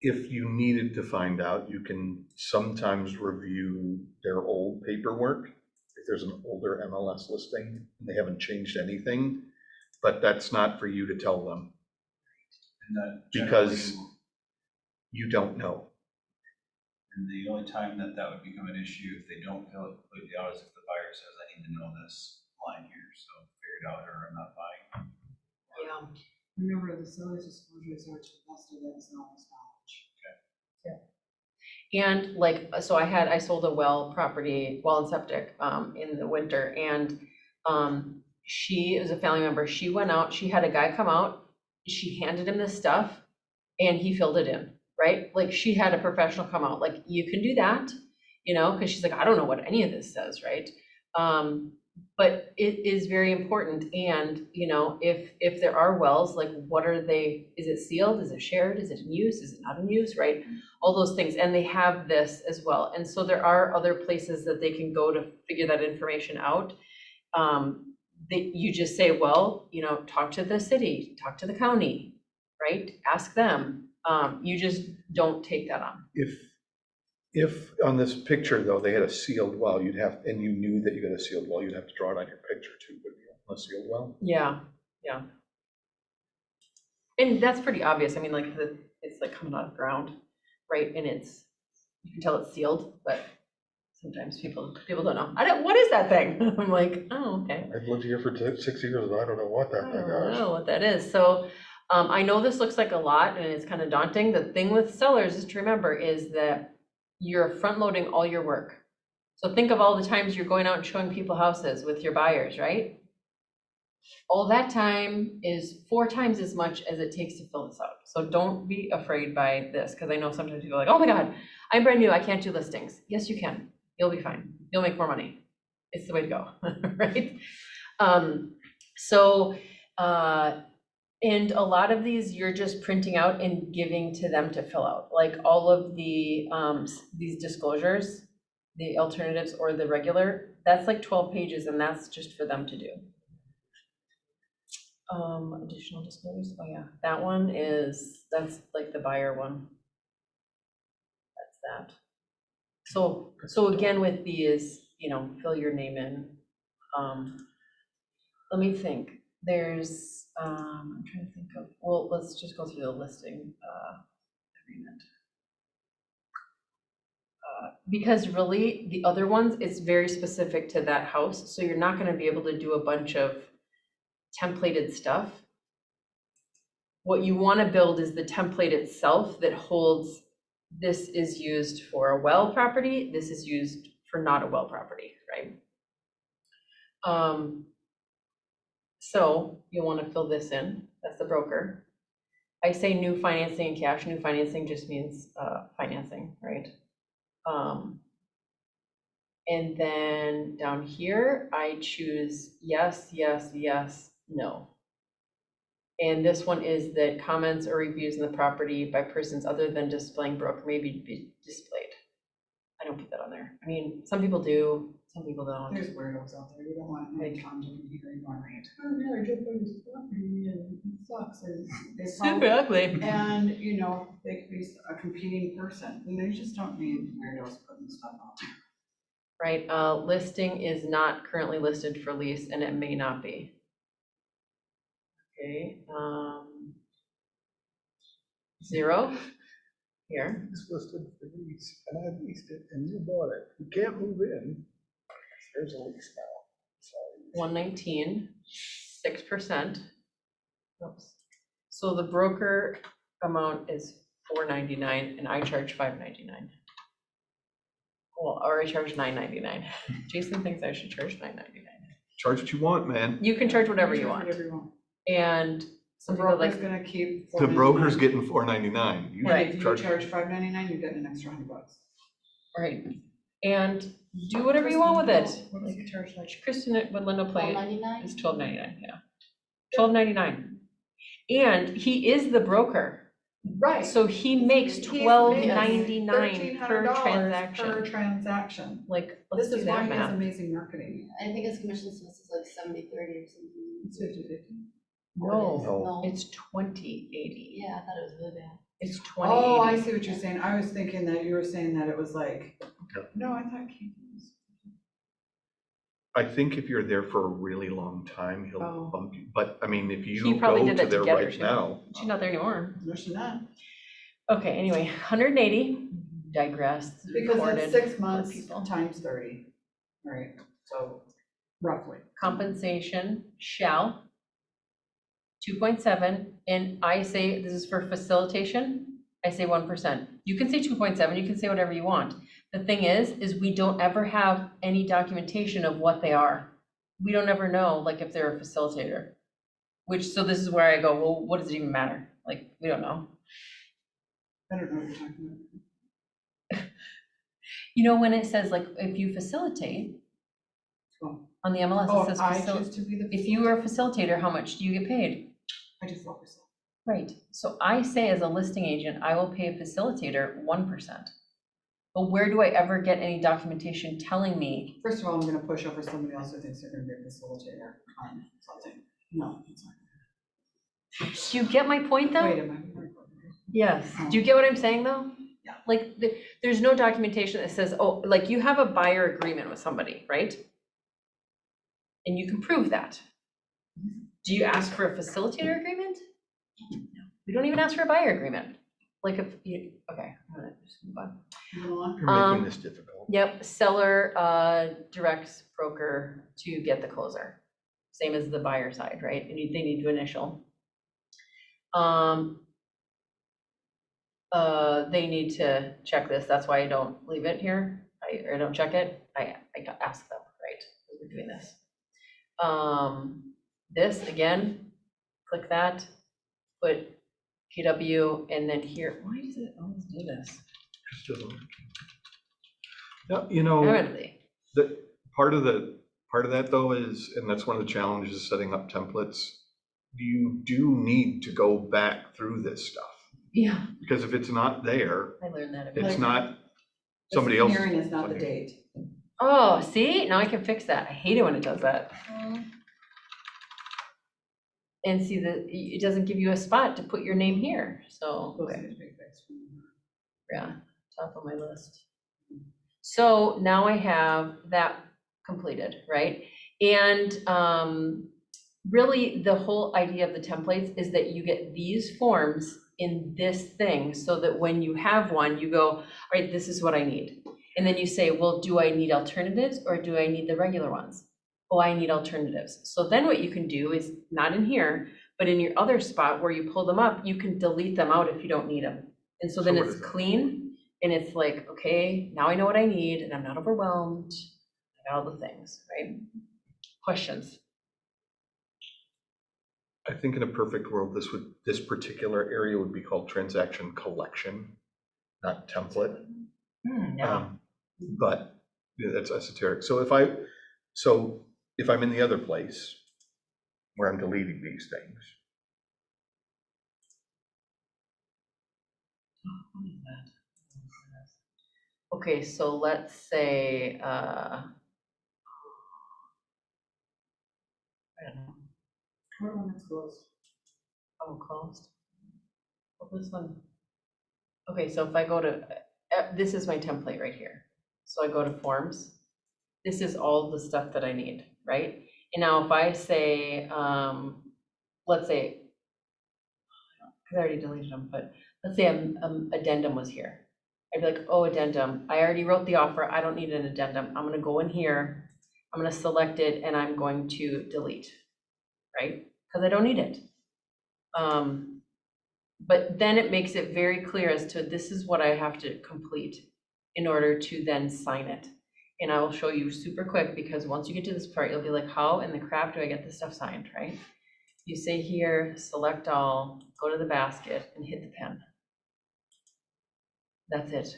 If you needed to find out, you can sometimes review their old paperwork. If there's an older MLS listing, and they haven't changed anything, but that's not for you to tell them And that because generally- you don't know. And the only time that would become an issue if they don't fill it completely out is if the buyer says, I need to know this line here, so figure it out or I'm not buying. Yeah. Remember, the seller's disclosures are to the best of their knowledge. And like, so I sold a well property, well and septic, in the winter, and, she is a family member, she went out, she had a guy come out, she handed him this stuff, and he filled it in, right? Like, she had a professional come out, like, you can do that, because she's like, I don't know what any of this says, right? But it is very important, and, if there are wells, like, what are they, is it sealed, is it shared, is it in use, is it not in use, right? All those things, and they have this as well, and so there are other places that they can go to figure that information out. You just say, well, talk to the city, talk to the county, right? Ask them, you just don't take that on. If on this picture though, they had a sealed well, and you knew that you had a sealed well, you'd have to draw it on your picture too, wouldn't you? A sealed well? Yeah. And that's pretty obvious, I mean, like, it's like coming out of the ground, right? And you can tell it's sealed, but Sometimes people don't know. What is that thing? I'm like, oh, okay. I've lived here for 6 years and I don't know what that I thing don't is. know what that is. So I know this looks like a lot and it's kind of daunting. The thing with sellers is to remember is that you're front loading all your work. So think of all the times you're going out and showing people houses with your buyers, right? All that time is 4 times as much as it takes to fill this out. So don't be afraid by this, because I know sometimes people are like, oh my God, I'm brand new, I can't do listings. Yes, you can. You'll be fine. You'll make more money. It's the way to go, right? And a lot of these you're just printing out and giving to them to fill out, like all of the these disclosures, the alternatives or the regular, that's like 12 pages and that's just for them to do. Additional disclosures, oh yeah, that one that's like the buyer one. That's that. So again, with these, fill your name in. Let me think. There's, I'm trying to think of, well, let's just go through the listing agreement. Because really, the other ones, it's very specific to that house, so you're not gonna be able to do a bunch of templated stuff. What you wanna build is the template itself that holds, this is used for a well property, this is used for not a well property, right? So you'll want to fill this in, that's the broker. I say new financing and cash. New financing just means financing, right? And then down here, I choose yes, yes, yes, no. And this one is that comments or reviews in the property by persons other than displaying broker may be displayed. I don't put that on there. I mean, some people do, some people don't. There's weirdos out there, you don't want any content in here, you want to read, oh yeah, I just bought this property and it sucks, and they Super ugly. and, they could be a competing person, and they just don't need weirdos putting stuff on. Right, listing is not currently listed for lease and it may not be. Okay, 0 here. It's listed for lease, and I leased it, and you bought it. You can't move in. There's a lease now. Sorry. 119, 6%. Oops. So the broker amount is $4.99 and I charge $5.99. Well, or I charge $9.99. Jason thinks I should charge $9.99. Charge what you want, man. You can charge whatever you want. Whatever you want. And The some people broker's like, gonna keep. The broker's $4.99. getting $4.99. You Right. If you charge- charge $5.99, you're getting an extra $100. right, and do whatever you want with it. What does he charge like? Kristen would lend a plate. $12.99? It's $12.99, yeah. $12.99. And he is the broker. Right. So he makes $12.99 per $1,300 transaction. Per transaction. Like, let's This do is why that he has math. amazing marketing. I think his commission supposed is like 70/30 or something. It's 50/50. No, No. it's 20/80. Yeah, I thought it was really bad. It's Oh, I 20/80. see what you're saying. I was thinking that you were saying that it was like, Yeah. no, I thought Keith was. I think if you're there for a really long time, he'll Oh. bump you. But I mean, if He you probably go did to that there together, right too. now, She's not there anymore. No, she's not. Okay, anyway, 180, digress, Because recorded it's 6 for months people. times 30, right? So roughly. Compensation shall 2.7, and I say, this is for facilitation, I say 1%. You can say 2.7, you can say whatever you want. The thing is we don't ever have any documentation of what they are. We don't ever know, like, if they're a facilitator. So this is where I go, well, what does it even matter? Like, we don't know. I don't know what you're talking When it says, like, if you facilitate, about. on the MLS, Oh, it says, I choose to be the. if you are a facilitator, how much do you get paid? I do 4%. Right, so I say as a listing agent, I will pay a facilitator 1%. But where do I ever get any documentation telling me? First of all, I'm gonna push over somebody else who thinks they're gonna be a facilitator on something. No, it's not. Do you get my point though? Wait a minute. Yes. Do you get what I'm saying though? Yeah. Like, there's no documentation that says, oh, like you have a buyer agreement with somebody, right? And you can prove that. Do you ask for a facilitator agreement? No. We don't even ask for a buyer agreement. like if you, okay, I'm gonna just move on. Move on. You're making this difficult. Yep, seller directs broker to get the closer. Same as the buyer side, right? And they need to initial. They need to check this. That's why I don't leave it here. I don't check it. I ask them, right? We're doing this. This again, click that, put GW, and then here. Why does it always do this? Yeah, you know, Apparently. the part of that though is, and that's one of the challenges of setting up templates. You do need to go back through this stuff, Yeah, because if it's not there, I learned that. it's Like, not somebody else. Hearing is not the date. Oh, see, now I can fix that. I hate it when it does that. And see that it doesn't give you a spot to put your name here, so, Those okay, need to be fixed. yeah, top of my list. So now I have that completed, right? And really, the whole idea of the templates is that you get these forms in this thing, so that when you have one, you go, all right, this is what I need. And then you say, well, do I need alternatives or do I need the regular ones? Oh, I need alternatives. So then what you can do is, not in here, but in your other spot where you pull them up, you can delete them out if you don't need them. And so then So what it's is that? clean, and it's like, okay, now I know what I need and I'm not overwhelmed. I got all the things, right? Questions? I think in a perfect world, this particular area would be called transaction collection, not template. Yeah. But yeah, that's esoteric. So if I'm in the other place where I'm deleting these things, What is that? Okay, so let's say, I don't know, What one is closed? oh, closed. What was one? Okay, so if I go to, this is my template right here. So I go to forms. This is all the stuff that I need, right? And now if I say, let's say, because I already deleted them, but let's say addendum was here. I'd be like, oh, addendum, I already wrote the offer, I don't need an addendum. I'm gonna go in here, I'm gonna select it, and I'm going to delete, right? Because I don't need it. But then it makes it very clear as to this is what I have to complete in order to then sign it. And I will show you super quick, because once you get to this part, you'll be like, how in the crap do I get this stuff signed, right? You say here, select all, go to the basket and hit the pen. That's it.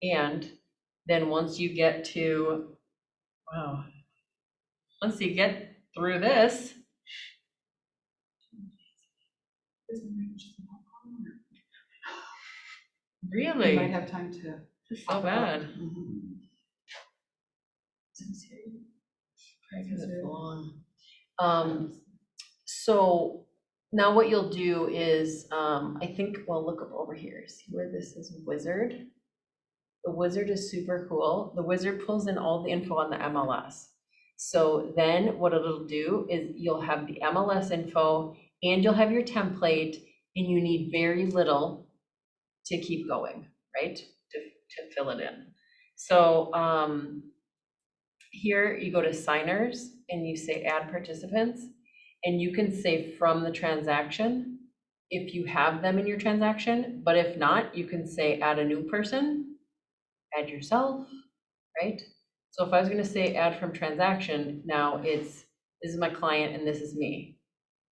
And then once you get to, wow, once you get through this, You might really, have time to. it's so bad. Mhm. Because it's long. So now what you'll do is, I think, well, look up over here, see where this is wizard? The wizard is super cool. The wizard pulls in all the info on the MLS. So then what it'll do is you'll have the MLS info and you'll have your template, and you need very little to keep going, right? To fill it in. So here you go to signers and you say add participants, and you can say from the transaction if you have them in your transaction, but if not, you can say add a new person, add yourself, right? So if I was gonna say add from transaction, now this is my client and this is me.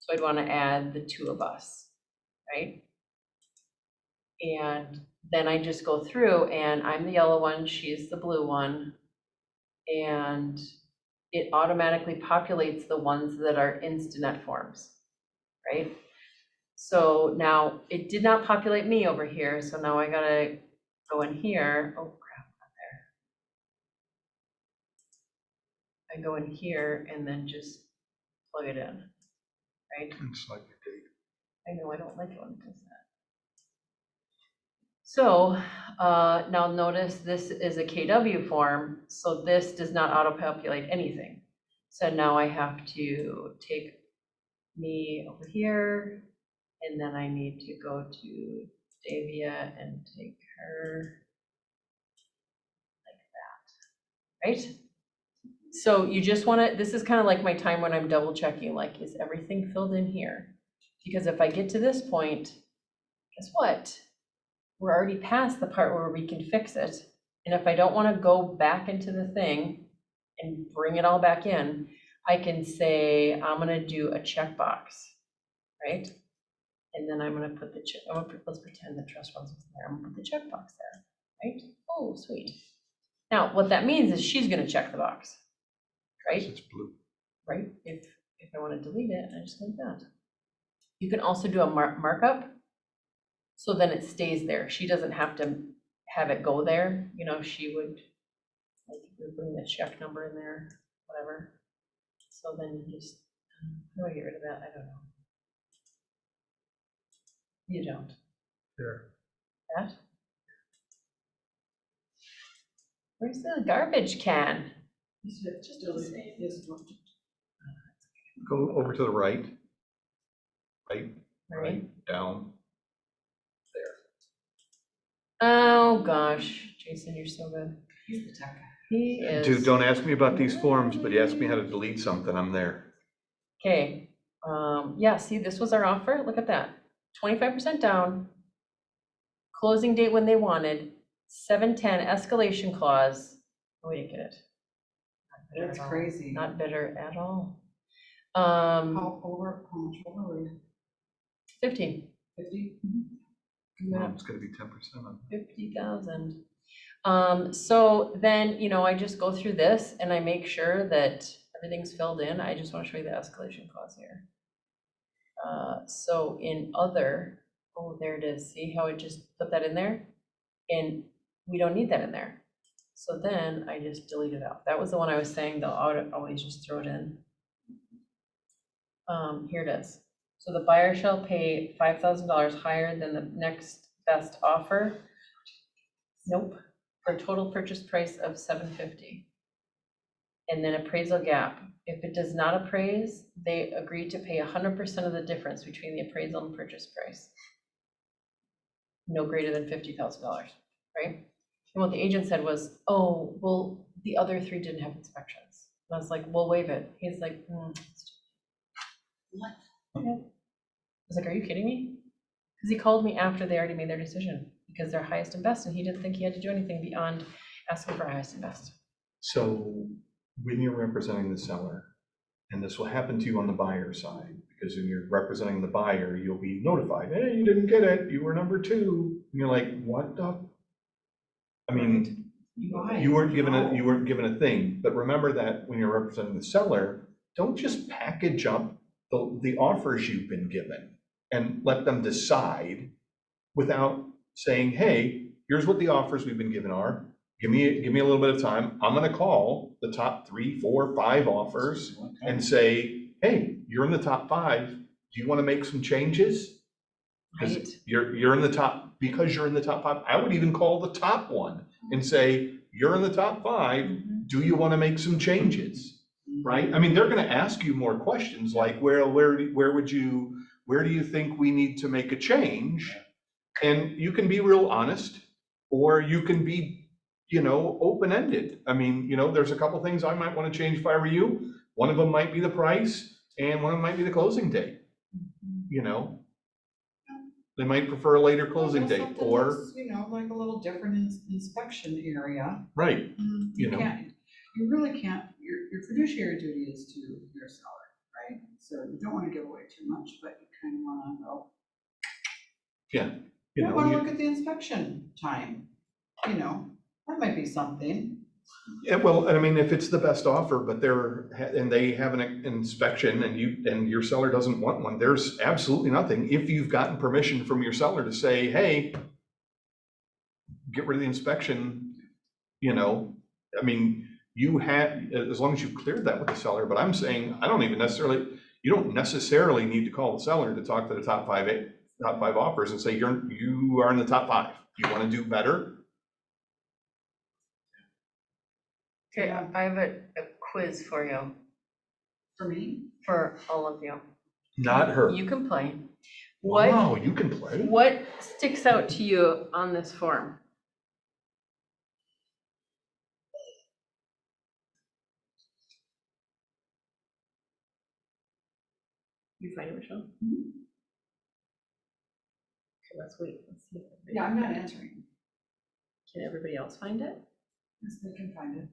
So I'd wanna add the two of us, right? And then I just go through and I'm the yellow one, she's the blue one. And it automatically populates the ones that are instanet forms, right? So now it did not populate me over here, so now I gotta go in here. Oh crap, not there. I go in here and then just plug it in, right? and select your date. I know, I don't like it when it does that. So now notice this is a KW form, so this does not auto-populate anything. So now I have to take me over here, And then I need to go to Davia and take her like that, right? So you just wanna, this is kind of like my time when I'm double checking, like, is everything filled in here? Because if I get to this point, guess what? We're already past the part where we can fix it. And if I don't want to go back into the thing and bring it all back in, I can say, I'm gonna do a checkbox, right? And then I'm gonna put the check, let's pretend the trust funds was there, I'm gonna put the checkbox there, right? Oh, sweet. Now, what that means is she's gonna check the box, right? It's blue. Right? If I want to delete it, I just like that. You can also do a markup, so then it stays there. She doesn't have to have it go there, you know, she would, like, bring the check number in there, whatever. So then you just, how do I get rid of that? I don't know. You don't. There. That? Where's the garbage can? Just delete, just don't. Go over to the right. Right, Right? down. Oh, gosh, Jason, you're so good. He's the tech guy. He is. Dude, don't ask me about these forms, but you ask me how to delete something, I'm there. Okay, yeah, see, this was our offer, look at that, 25% down. Closing date when they wanted, 7/10 escalation clause, oh, we didn't get it. Not bitter That's at all. crazy. Not bitter at all. How much over were we? 15. 50? Yeah. It's gonna be 10% on. 50,000. So then, you know, I just go through this and I make sure that everything's filled in. I just want to show you the escalation clause here. So in other, oh, there it is. See how it just put that in there? And we don't need that in there. So then I just delete it out. That was the one I was saying, they'll always just throw it in. Here it is. So the buyer shall pay $5,000 higher than the next best offer. Nope, for a total purchase price of $750. And then appraisal gap. If it does not appraise, they agree to pay 100% of the difference between the appraisal and purchase price. No greater than $50,000, right? And what the agent said was, oh, well, the other three didn't have inspections. And I was like, we'll waive it. He's like, What? Okay. I was like, are you kidding me? Because he called me after they already made their decision, because they're highest and best, and he didn't think he had to do anything beyond asking for highest and best. So when you're representing the seller, and this will happen to you on the buyer side, because when you're representing the buyer, you'll be notified, hey, you didn't get it, you were number 2. And you're like, what the? I mean, you weren't given a thing, but remember that when you're representing the seller, don't just package up the offers you've been given and let them decide without saying, hey, here's what the offers we've been given are. Give me a little bit of time. I'm gonna call the top 3, 4, 5 offers and say, hey, you're in the top 5. Do you want to make some changes? Right. Because you're in the top, because you're in the top 5. I would even call the top one and say, you're in the top 5. Do you want to make some changes? Right? I mean, they're going to ask you more questions like, where do you think we need to make a change? And you can be real honest, or you can be, open-ended. I mean, there's a couple things I might want to change if I were you. One of them might be the price, and one of them might be the closing date. They might prefer a later closing Well, date, something or, that's, like a little different inspection area. right, You can't, you really can't, your fiduciary duty is to your seller, right? So you don't want to give away too much, but you kind of want to go. yeah. You might want to look at the inspection time, that might be something. Yeah, well, I mean, if it's the best offer, but they have an inspection and your seller doesn't want one, there's absolutely nothing. If you've gotten permission from your seller to say, hey, get rid of the inspection, I mean, you have, as long as you've cleared that with the seller, but I'm saying, you don't necessarily need to call the seller to talk to the top five offers and say, you are in the top 5. You want to do better? Okay, I have a quiz for you, For me? for all of you. Not her. You can play. What, Wow, you can play? what sticks out to you on this form? You find it, Michelle? Okay, let's wait. Let's see if everybody- Yeah, I'm not answering. Can everybody else find it? Yes, they can find it.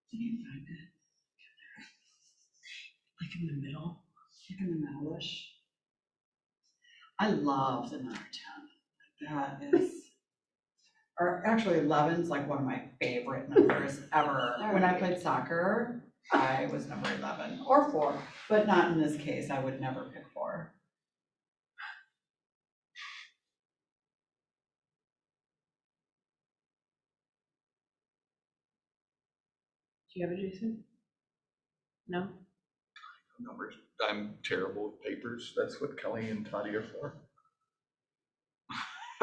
Can you find it? Like in the middle? Like in the middle-ish. I love the number 10. That is, or actually 11's like one of my favorite numbers ever. When I played soccer, I was number 11 or 4, but not in this case. I would never pick 4. Do you have it, Jason? No? Numbers. I'm terrible with papers. That's what Kelly and Toddy are for.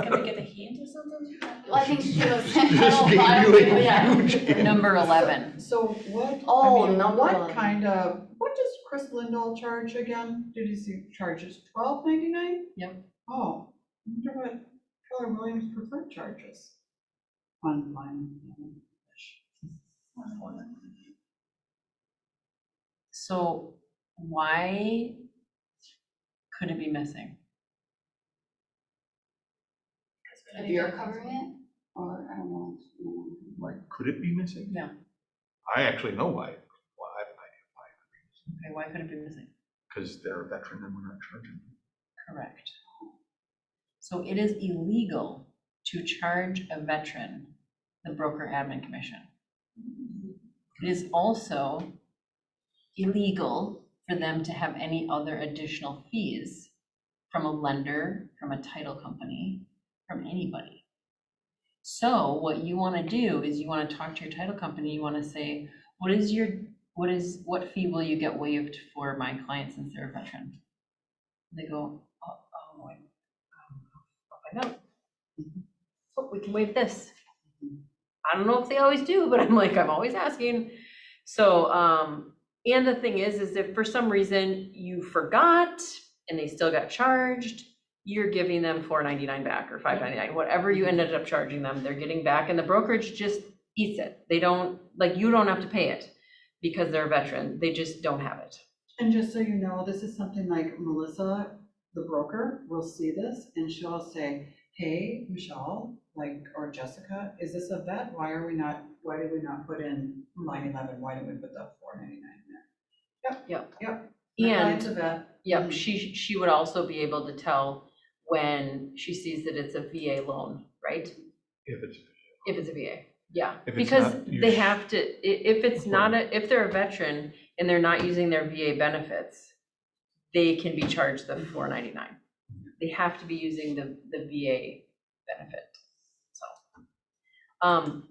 Can we get a hint or something? Well, I think she was. Just gave you a Yeah. huge. Number 11. So what, Oh, I mean, number what 11. kind of, what does Chris Lindahl charge again? Did you see charges $12.99? Yep. Oh, I wonder what Keller Williams preferred charges. On line. So why could it be missing? If you're covering it, or I don't know. Like, could it be missing? Yeah. I actually know why. Okay, why could it be missing? Because they're a veteran and we're not charging them. Correct. So it is illegal to charge a veteran the broker admin commission. It is also illegal for them to have any other additional fees from a lender, from a title company, from anybody. So what you want to do is you want to talk to your title company, you want to say, what fee will you get waived for my client since they're a veteran? They go, I'll find out. Oh, we can waive this. I don't know if they always do, but I'm always asking. So, and the thing is if for some reason you forgot and they still got charged, you're giving them $4.99 back or $5.99, whatever you ended up charging them, they're getting back, and the brokerage just eats it. They don't, like, you don't have to pay it because they're a veteran, they just don't have it. And just so you know, this is something like Melissa, the broker, will see this and she'll say, hey, Michelle, like, or Jessica, is this a vet? Why did we not put in line 11? Why did we put the $4.99 in there? Yep. My And, client's a vet. yep, she would also be able to tell when she sees that it's a VA loan, right? If it's. If it's a VA, yeah, If it's because not, you they sh- have to, if it's not if they're a veteran and they're not using their VA benefits, they can be charged the $4.99. They have to be using the VA benefit,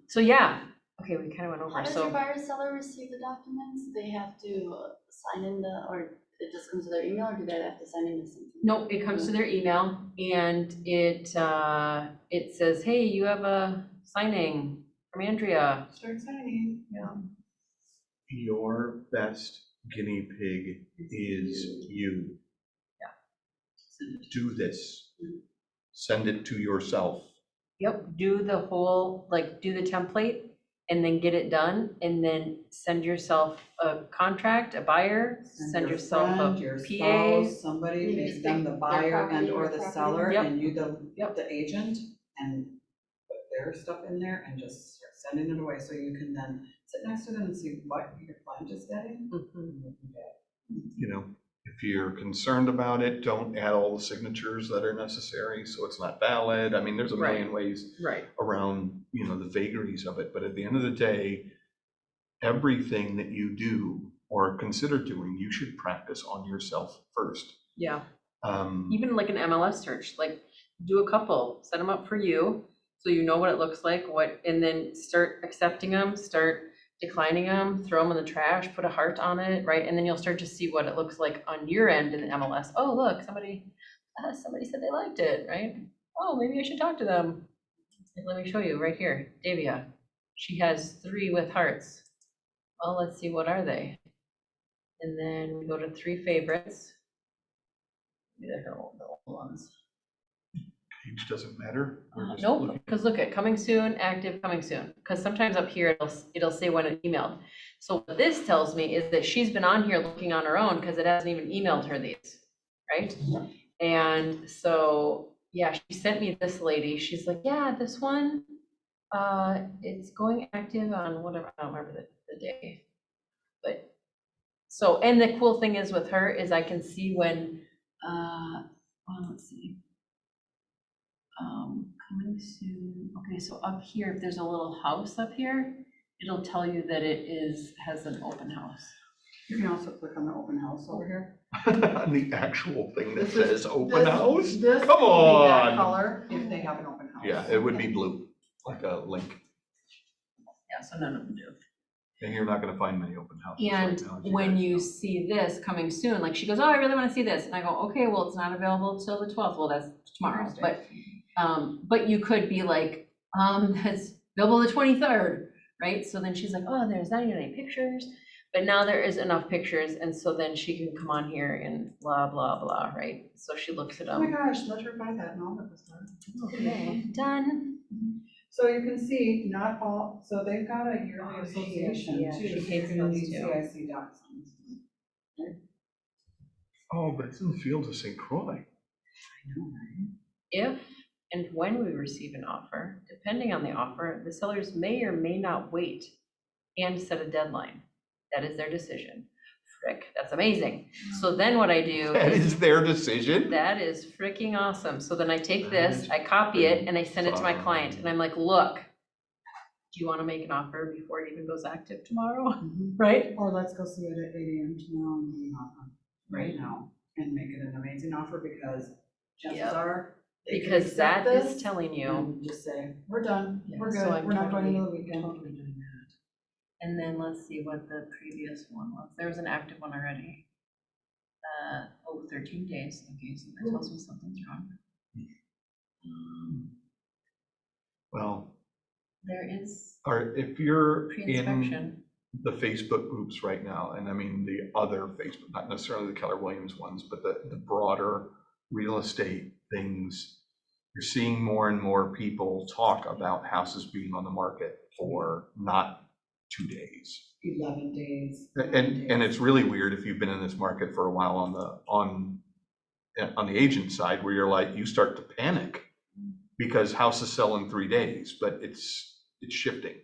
so yeah, okay, we kind of went How over, does your so. buyer seller receive the documents? They have to sign in or it just comes to their email, or do they have to sign in to something? Nope, it comes to their email and it says, hey, you have a signing from Andrea. Start signing. Yeah. Your best guinea pig is you. Do this. Send it to yourself. Yep, do the whole, like, do the template and then get it done and then send yourself a contract, a buyer, send your yourself friend, a your PA. spouse, somebody, Maybe make speak them the their buyer property, and or your the property. seller, Yep. and you Yep. the agent, and put their stuff in there and just start sending it away, so you can then sit next to them and see what your client is getting. Mhm. You know, if you're concerned about it, don't add all the signatures that are necessary, so it's not valid. I mean, there's a million ways Right, around, the vagaries of it. But at the end of the day, everything that you do or consider doing, you should practice on yourself first. yeah, Um, even like an MLS search, like, do a couple, set them up for you, so you know what it looks like, and then start accepting them, start declining them, throw them in the trash, put a heart on it, right? And then you'll start to see what it looks like on your end in the MLS. Oh, look, somebody said they liked it, right? Oh, maybe I should talk to them. Let me show you right here, Davia. She has 3 with hearts. Well, let's see, what are they? And then we go to 3 favorites. Maybe they're the old ones. Age doesn't matter. We're just Nope, looking- because look at coming soon, active, coming soon. Because sometimes up here, it'll say when it emailed. So what this tells me is that she's been on here looking on her own because it hasn't even emailed her these, right? And so, yeah, she sent me this lady. She's like, yeah, this one, it's going active on whatever, I don't remember the day. But, so, and the cool thing is with her is I can see when, well, let's see. Coming soon. Okay, so up here, if there's a little house up here, it'll tell you that has an open house. You can also click on the open house over here. The actual thing that This is- says open house? This Come will be that on. color if they have an open house. Yeah, it would be blue, like a link. Yeah, so none of them do. And you're not gonna find many open houses right And now. as when guys you know. see this coming soon, like she goes, oh, I really want to see this. And I go, okay, well, it's not available till the 12th. Well, that's tomorrow. But you could be like, that's available the 23rd, right? So then she's like, oh, there's not even any pictures. But now there is enough pictures. And so then she can come on here and blah, blah, blah, right? So she looks at Oh my them. gosh, let her buy that, no, that was hard. Okay, done. So you can see, not all, so they've got a yearly Oh, association yeah, too. she so hates you're gonna those need too. CIC doxons. Oh, but it's in the fields of St. Croix. If and when we receive an offer, depending on the offer, the sellers may or may not wait and set a deadline. That is their decision. Frick, that's amazing. So then what I do That is, is their decision? that is freaking awesome. So then I take this, I copy it, and I send it to my client, and I'm like, look, do you want to make an offer before it even goes active tomorrow? Right? Or let's go see it at 8 AM tomorrow and do an offer right Right. now and make it an amazing offer because chances Yep. are. they can Because accept that is this telling you. and just say, we're done, Yeah, we're so good, I'm we're not going totally- into the weekend. Totally doing that. And then let's see what the previous one was. There was an active one already. 13 days. Okay, so that tells me something's wrong. Well, There is or if you're in pre-inspection. the Facebook groups right now, and I mean the other Facebook, not necessarily the Keller Williams ones, but the broader real estate things, you're seeing more and more people talk about houses being on the market for not 2 days. 11 days. And it's really weird if you've been in this market for a while on the agent side, where you're like, you start to panic because houses sell in 3 days, but it's shifting.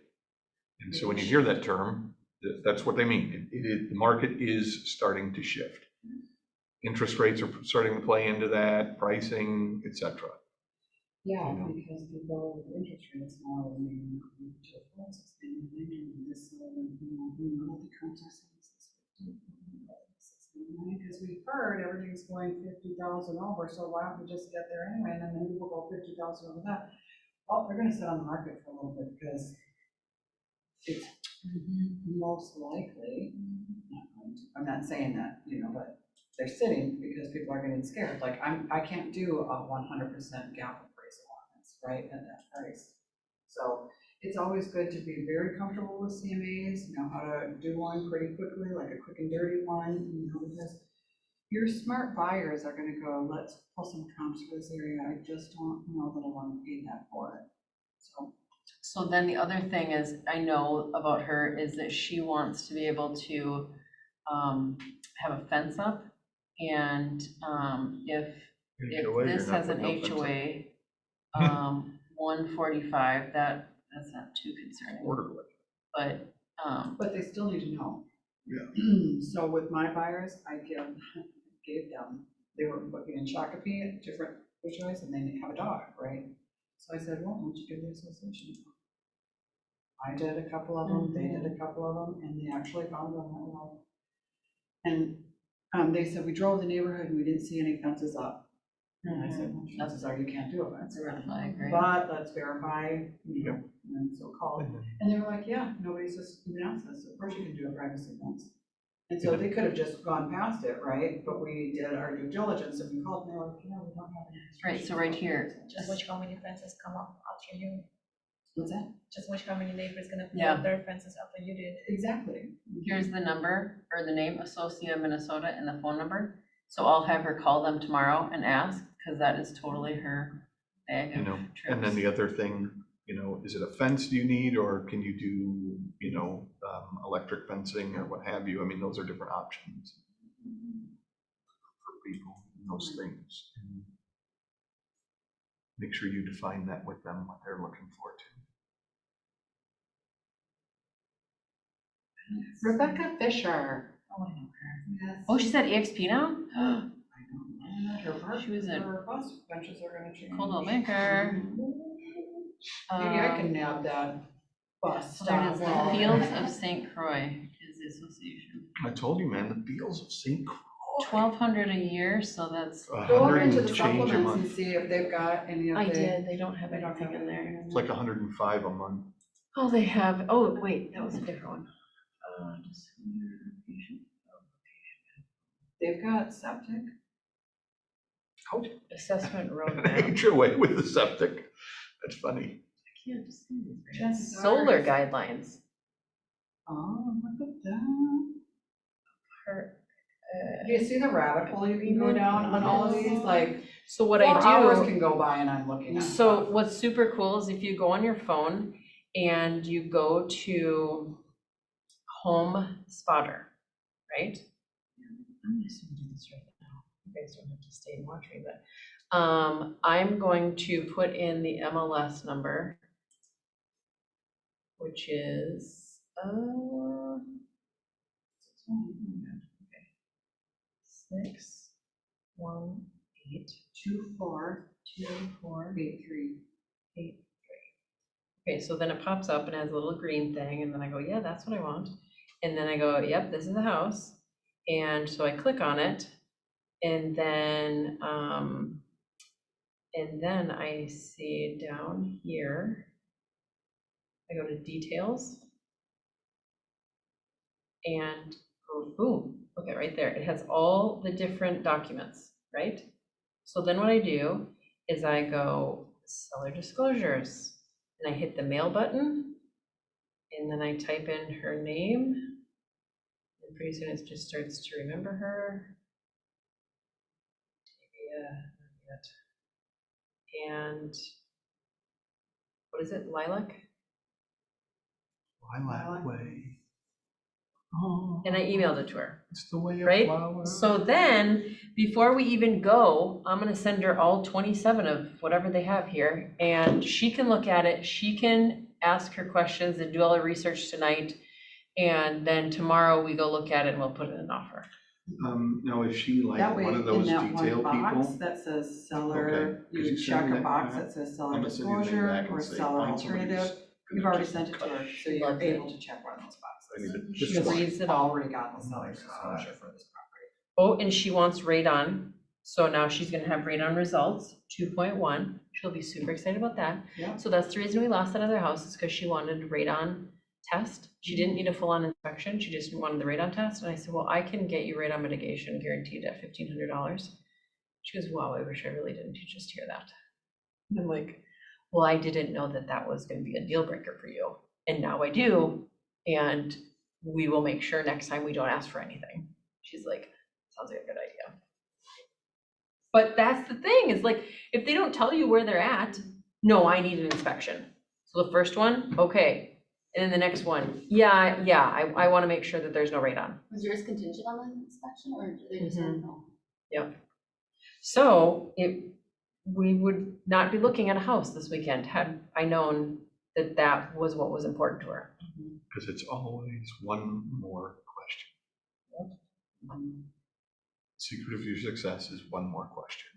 And so when you hear that term, that's what they mean. The market is starting to shift. Interest rates are starting to play into that, pricing, et cetera. Yeah, You know. because people with interest rates now, I mean, to afford something, they mean this, you know, the current are saying this. Because we've heard everything's going 50,000 over, so why don't we just get there anyway, and then maybe we'll go 50,000 over that. Well, they're gonna sit on the market for a little bit because it's most likely not going to, I'm not saying that, you know, but they're sitting because people are getting scared. Like I can't do a 100% gap appraisal on this, right, at that price. So it's always good to be very comfortable with CMAs, know how to do one pretty quickly, like a quick and dirty one, you know, because your smart buyers are gonna go, let's pull some comps for this area. I just don't know that I want to pay that for it. So then the other thing is, I know about her is that she wants to be able to have a fence up. And if this has an HOA, 145, that's not too concerning. Orderly. But, But they still need to know. Yeah. So with my buyers, I gave them, they were looking in Shakopee at different HOAs and they have a dog, right? So I said, well, why don't you do the association? I did a couple of them, they did a couple of them, and they actually found one that one. And they said, we drove the neighborhood and we didn't see any fences up. And I said, well, chances are you can't do a fence. that's a red flag, right? But let's verify, you know, and so called. And they were like, yeah, nobody's just even asked us, of course you can do a privacy fence. And so they could have just gone past it, right? But we did our due diligence and we called and they were like, yeah, we don't have any. Right, so right here, Just which how many fences come up after you? What's that? Just wish how many neighbors gonna put Yeah. up their fences up like you did. Exactly. Here's the number, or the name, Associa, Minnesota, and the phone number. So I'll have her call them tomorrow and ask, because that is totally her bag You of know, tricks. and then the other thing, is it a fence you need, or can you do, electric fencing or what have you? I mean, those are different options for people, and those things. Make sure you define that with them, what they're looking for too. Rebecca Fisher. Oh, I know her. Yes. Oh, she's at EXP now? I don't know. She was at Her bus benches are gonna change. Coldwell Banker. Maybe I can nab that bus So there it stop. is, the Fields of St. Croix is the association. I told you, man, the Fields of St. Croix. $1,200 a year, so that's, Go over 100 into and the change a supplements and month. see if they've got any of the. I did, they don't have They don't anything have in there. anything. It's like 105 a month. Oh, they have, oh, wait, that was a different one. They've got septic. Assessment An roadmap. HOA with the septic. That's funny. I can't just see these. Chances are Solar it's- guidelines. Oh, look at that. Per- Do you see the rabbit hole you can go down on all of these? Like, So what 4 hours I can go by and I'm looking do, at so stuff. what's super cool is if you go on your phone and you go to Home Spotter, right? I'm just gonna do this right now. You guys don't have to stay and watch me, but I'm going to put in the MLS number, which is okay. 618 2483. 2483. Okay, so then it pops up and has a little green thing, and then I go, yeah, that's what I want. And then I go, yep, this is the house. And so I click on it, and then I see down here, I go to details. And boom, okay, right there. It has all the different documents, right? So then what I do is I go seller disclosures, and I hit the mail button, and then I type in her name, and pretty soon it just starts to remember her. And what is it, Lilac? Lilac Way. And I emailed it to her. It's the way of Right? flowers. So then, before we even go, I'm gonna send her all 27 of whatever they have here, and she can look at it, she can ask her questions and do all her research tonight, and then tomorrow we go look at it and we'll put in an offer. Now, is she like That way, one of in those that one detail box people? that says Okay, seller, 'cause you you send check me a that box back. that says I'm seller gonna send you the thing disclosure back and or say, seller find somebody who's alternative. gonna You've already just sent it to cut her, so you're Love it. able to check one of those I need boxes. to- She this one. reads it all. Already got the seller's disclosure for this property. Oh, and she wants radon, so now she's gonna have radon results, 2.1. She'll be super excited about that. Yeah. So that's the reason we lost that other house, is because she wanted a radon test. She didn't need a full-on inspection, she just wanted the radon test, and I said, well, I can get you radon mitigation guaranteed at $1,500. She goes, wow, I wish I really didn't just hear that. And I'm like, well, I didn't know that that was gonna be a deal breaker for you, and now I do, and we will make sure next time we don't ask for anything. She's like, sounds like a good idea. But that's the thing, is like, if they don't tell you where they're at, no, I need an inspection. So the first one, okay, and then the next one, I wanna make sure that there's no radon. Was yours contingent on the inspection, or do they just Mhm. don't know? So we would not be looking at a house this weekend had I known that that was what was important to her. Because it's always one more question. Secret of your success is one more question.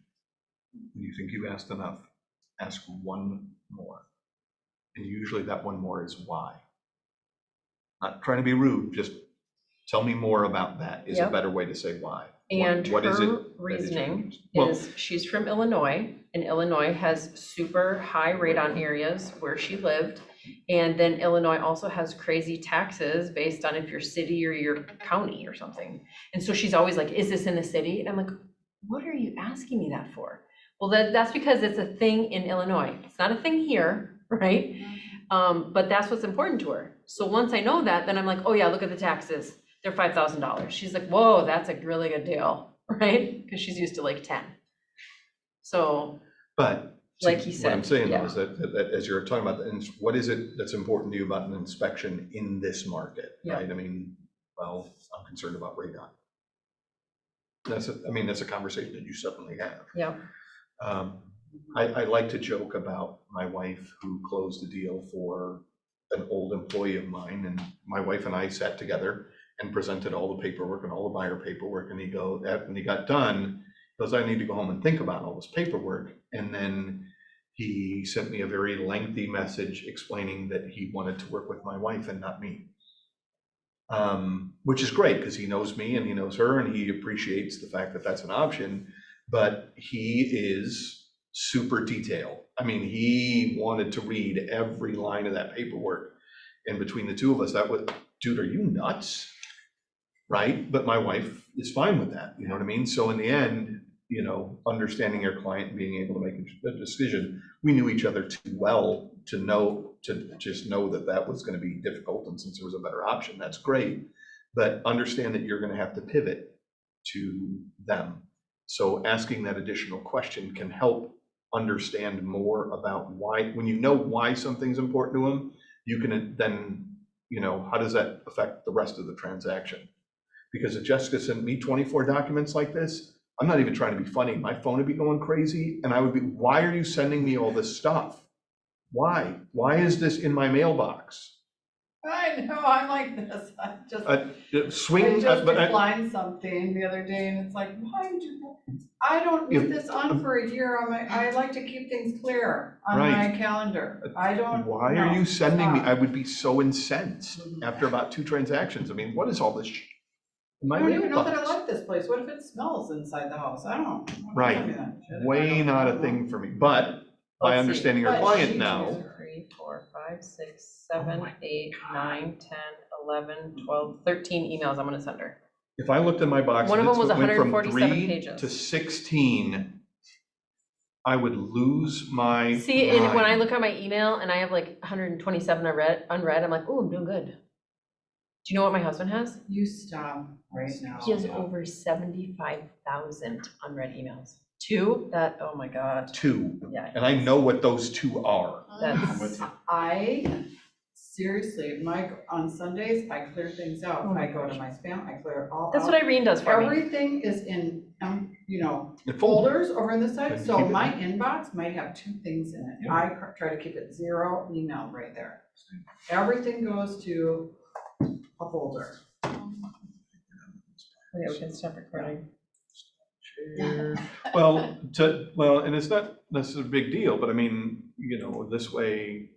When you think you've asked enough, ask one more. And usually that one more is why. Not trying to be rude, just tell me more about that is a Yep. better way to say why. And What is it her that is your reasoning interest? Well, is she's from Illinois, and Illinois has super high radon areas where she lived. And then Illinois also has crazy taxes based on if you're city or your county or something. And so she's always like, is this in the city? And I'm like, what are you asking me that for? Well, that's because it's a thing in Illinois. It's not a thing here, right? But that's what's important to her. So once I know that, then I'm like, oh yeah, look at the taxes. They're $5,000. She's like, whoa, that's a really good deal, right? Because she's used to like 10. So, But like you what I'm said, saying though yeah. is that as you're talking about, what is it that's important to you about an inspection in this market, Yeah. right? I mean, well, I'm concerned about radon. That's a conversation that you certainly have. Yeah. I like to joke about my wife who closed a deal for an old employee of mine, and my wife and I sat together and presented all the paperwork and all the buyer paperwork, and when he got done, he goes, I need to go home and think about all this paperwork. And then he sent me a very lengthy message explaining that he wanted to work with my wife and not me. Which is great because he knows me and he knows her and he appreciates the fact that that's an option, but he is super detailed. I mean, he wanted to read every line of that paperwork. And between the two of us, dude, are you nuts? Right? But my wife is fine with that. You know what I mean? So in the end, understanding your client and being able to make a decision, we knew each other too well to just know that that was going to be difficult. And since there was a better option, that's great. But understand that you're going to have to pivot to them. So asking that additional question can help understand more about why, when you know why something's important to them, you can then, how does that affect the rest of the transaction? Because if Jessica sent me 24 documents like this, I'm not even trying to be funny. My phone would be going crazy and I would be, why are you sending me all this stuff? Why? Why is this in my mailbox? I know, I'm like this, I just But declined something the other day, and it's like, why did you, I don't need this on for a year, I like to keep things clear on my calendar, I don't. Why are you sending me? I would be so incensed after about 2 transactions. I mean, what is all this shit in my I don't even know that I mailbox? like this place, what if it smells inside the house, I don't. Right. Tell me that shit. Way not a thing for me, but by Let's see. understanding your But client she- now, 3, 4, 5, 6, 7, 8, 9, 10, 11, 12, 13 emails I'm gonna send her. if I looked in my box, One of and them was it went from 147 3 pages. to 16, I would lose my See, and when I mind. look at my email and I have like 127 unread, I'm like, oh, I'm doing good. Do you know what my husband has? You stop right now. He has over 75,000 unread emails. 2? Oh my God. 2, Yeah. and I know what those 2 are. I'm with you. I, seriously, Mike, on Sundays, I clear things out, Oh my I go to my spam, I clear it all out. That's what Irene does for me. Everything is in, It folds. folders over on this side, And so keep it- my inbox might have 2 things in it. Yeah. I try to keep it 0 email right there. Everything goes to a folder. Okay, we can stop recording. Well, and it's not necessarily a big deal, but I mean, this way,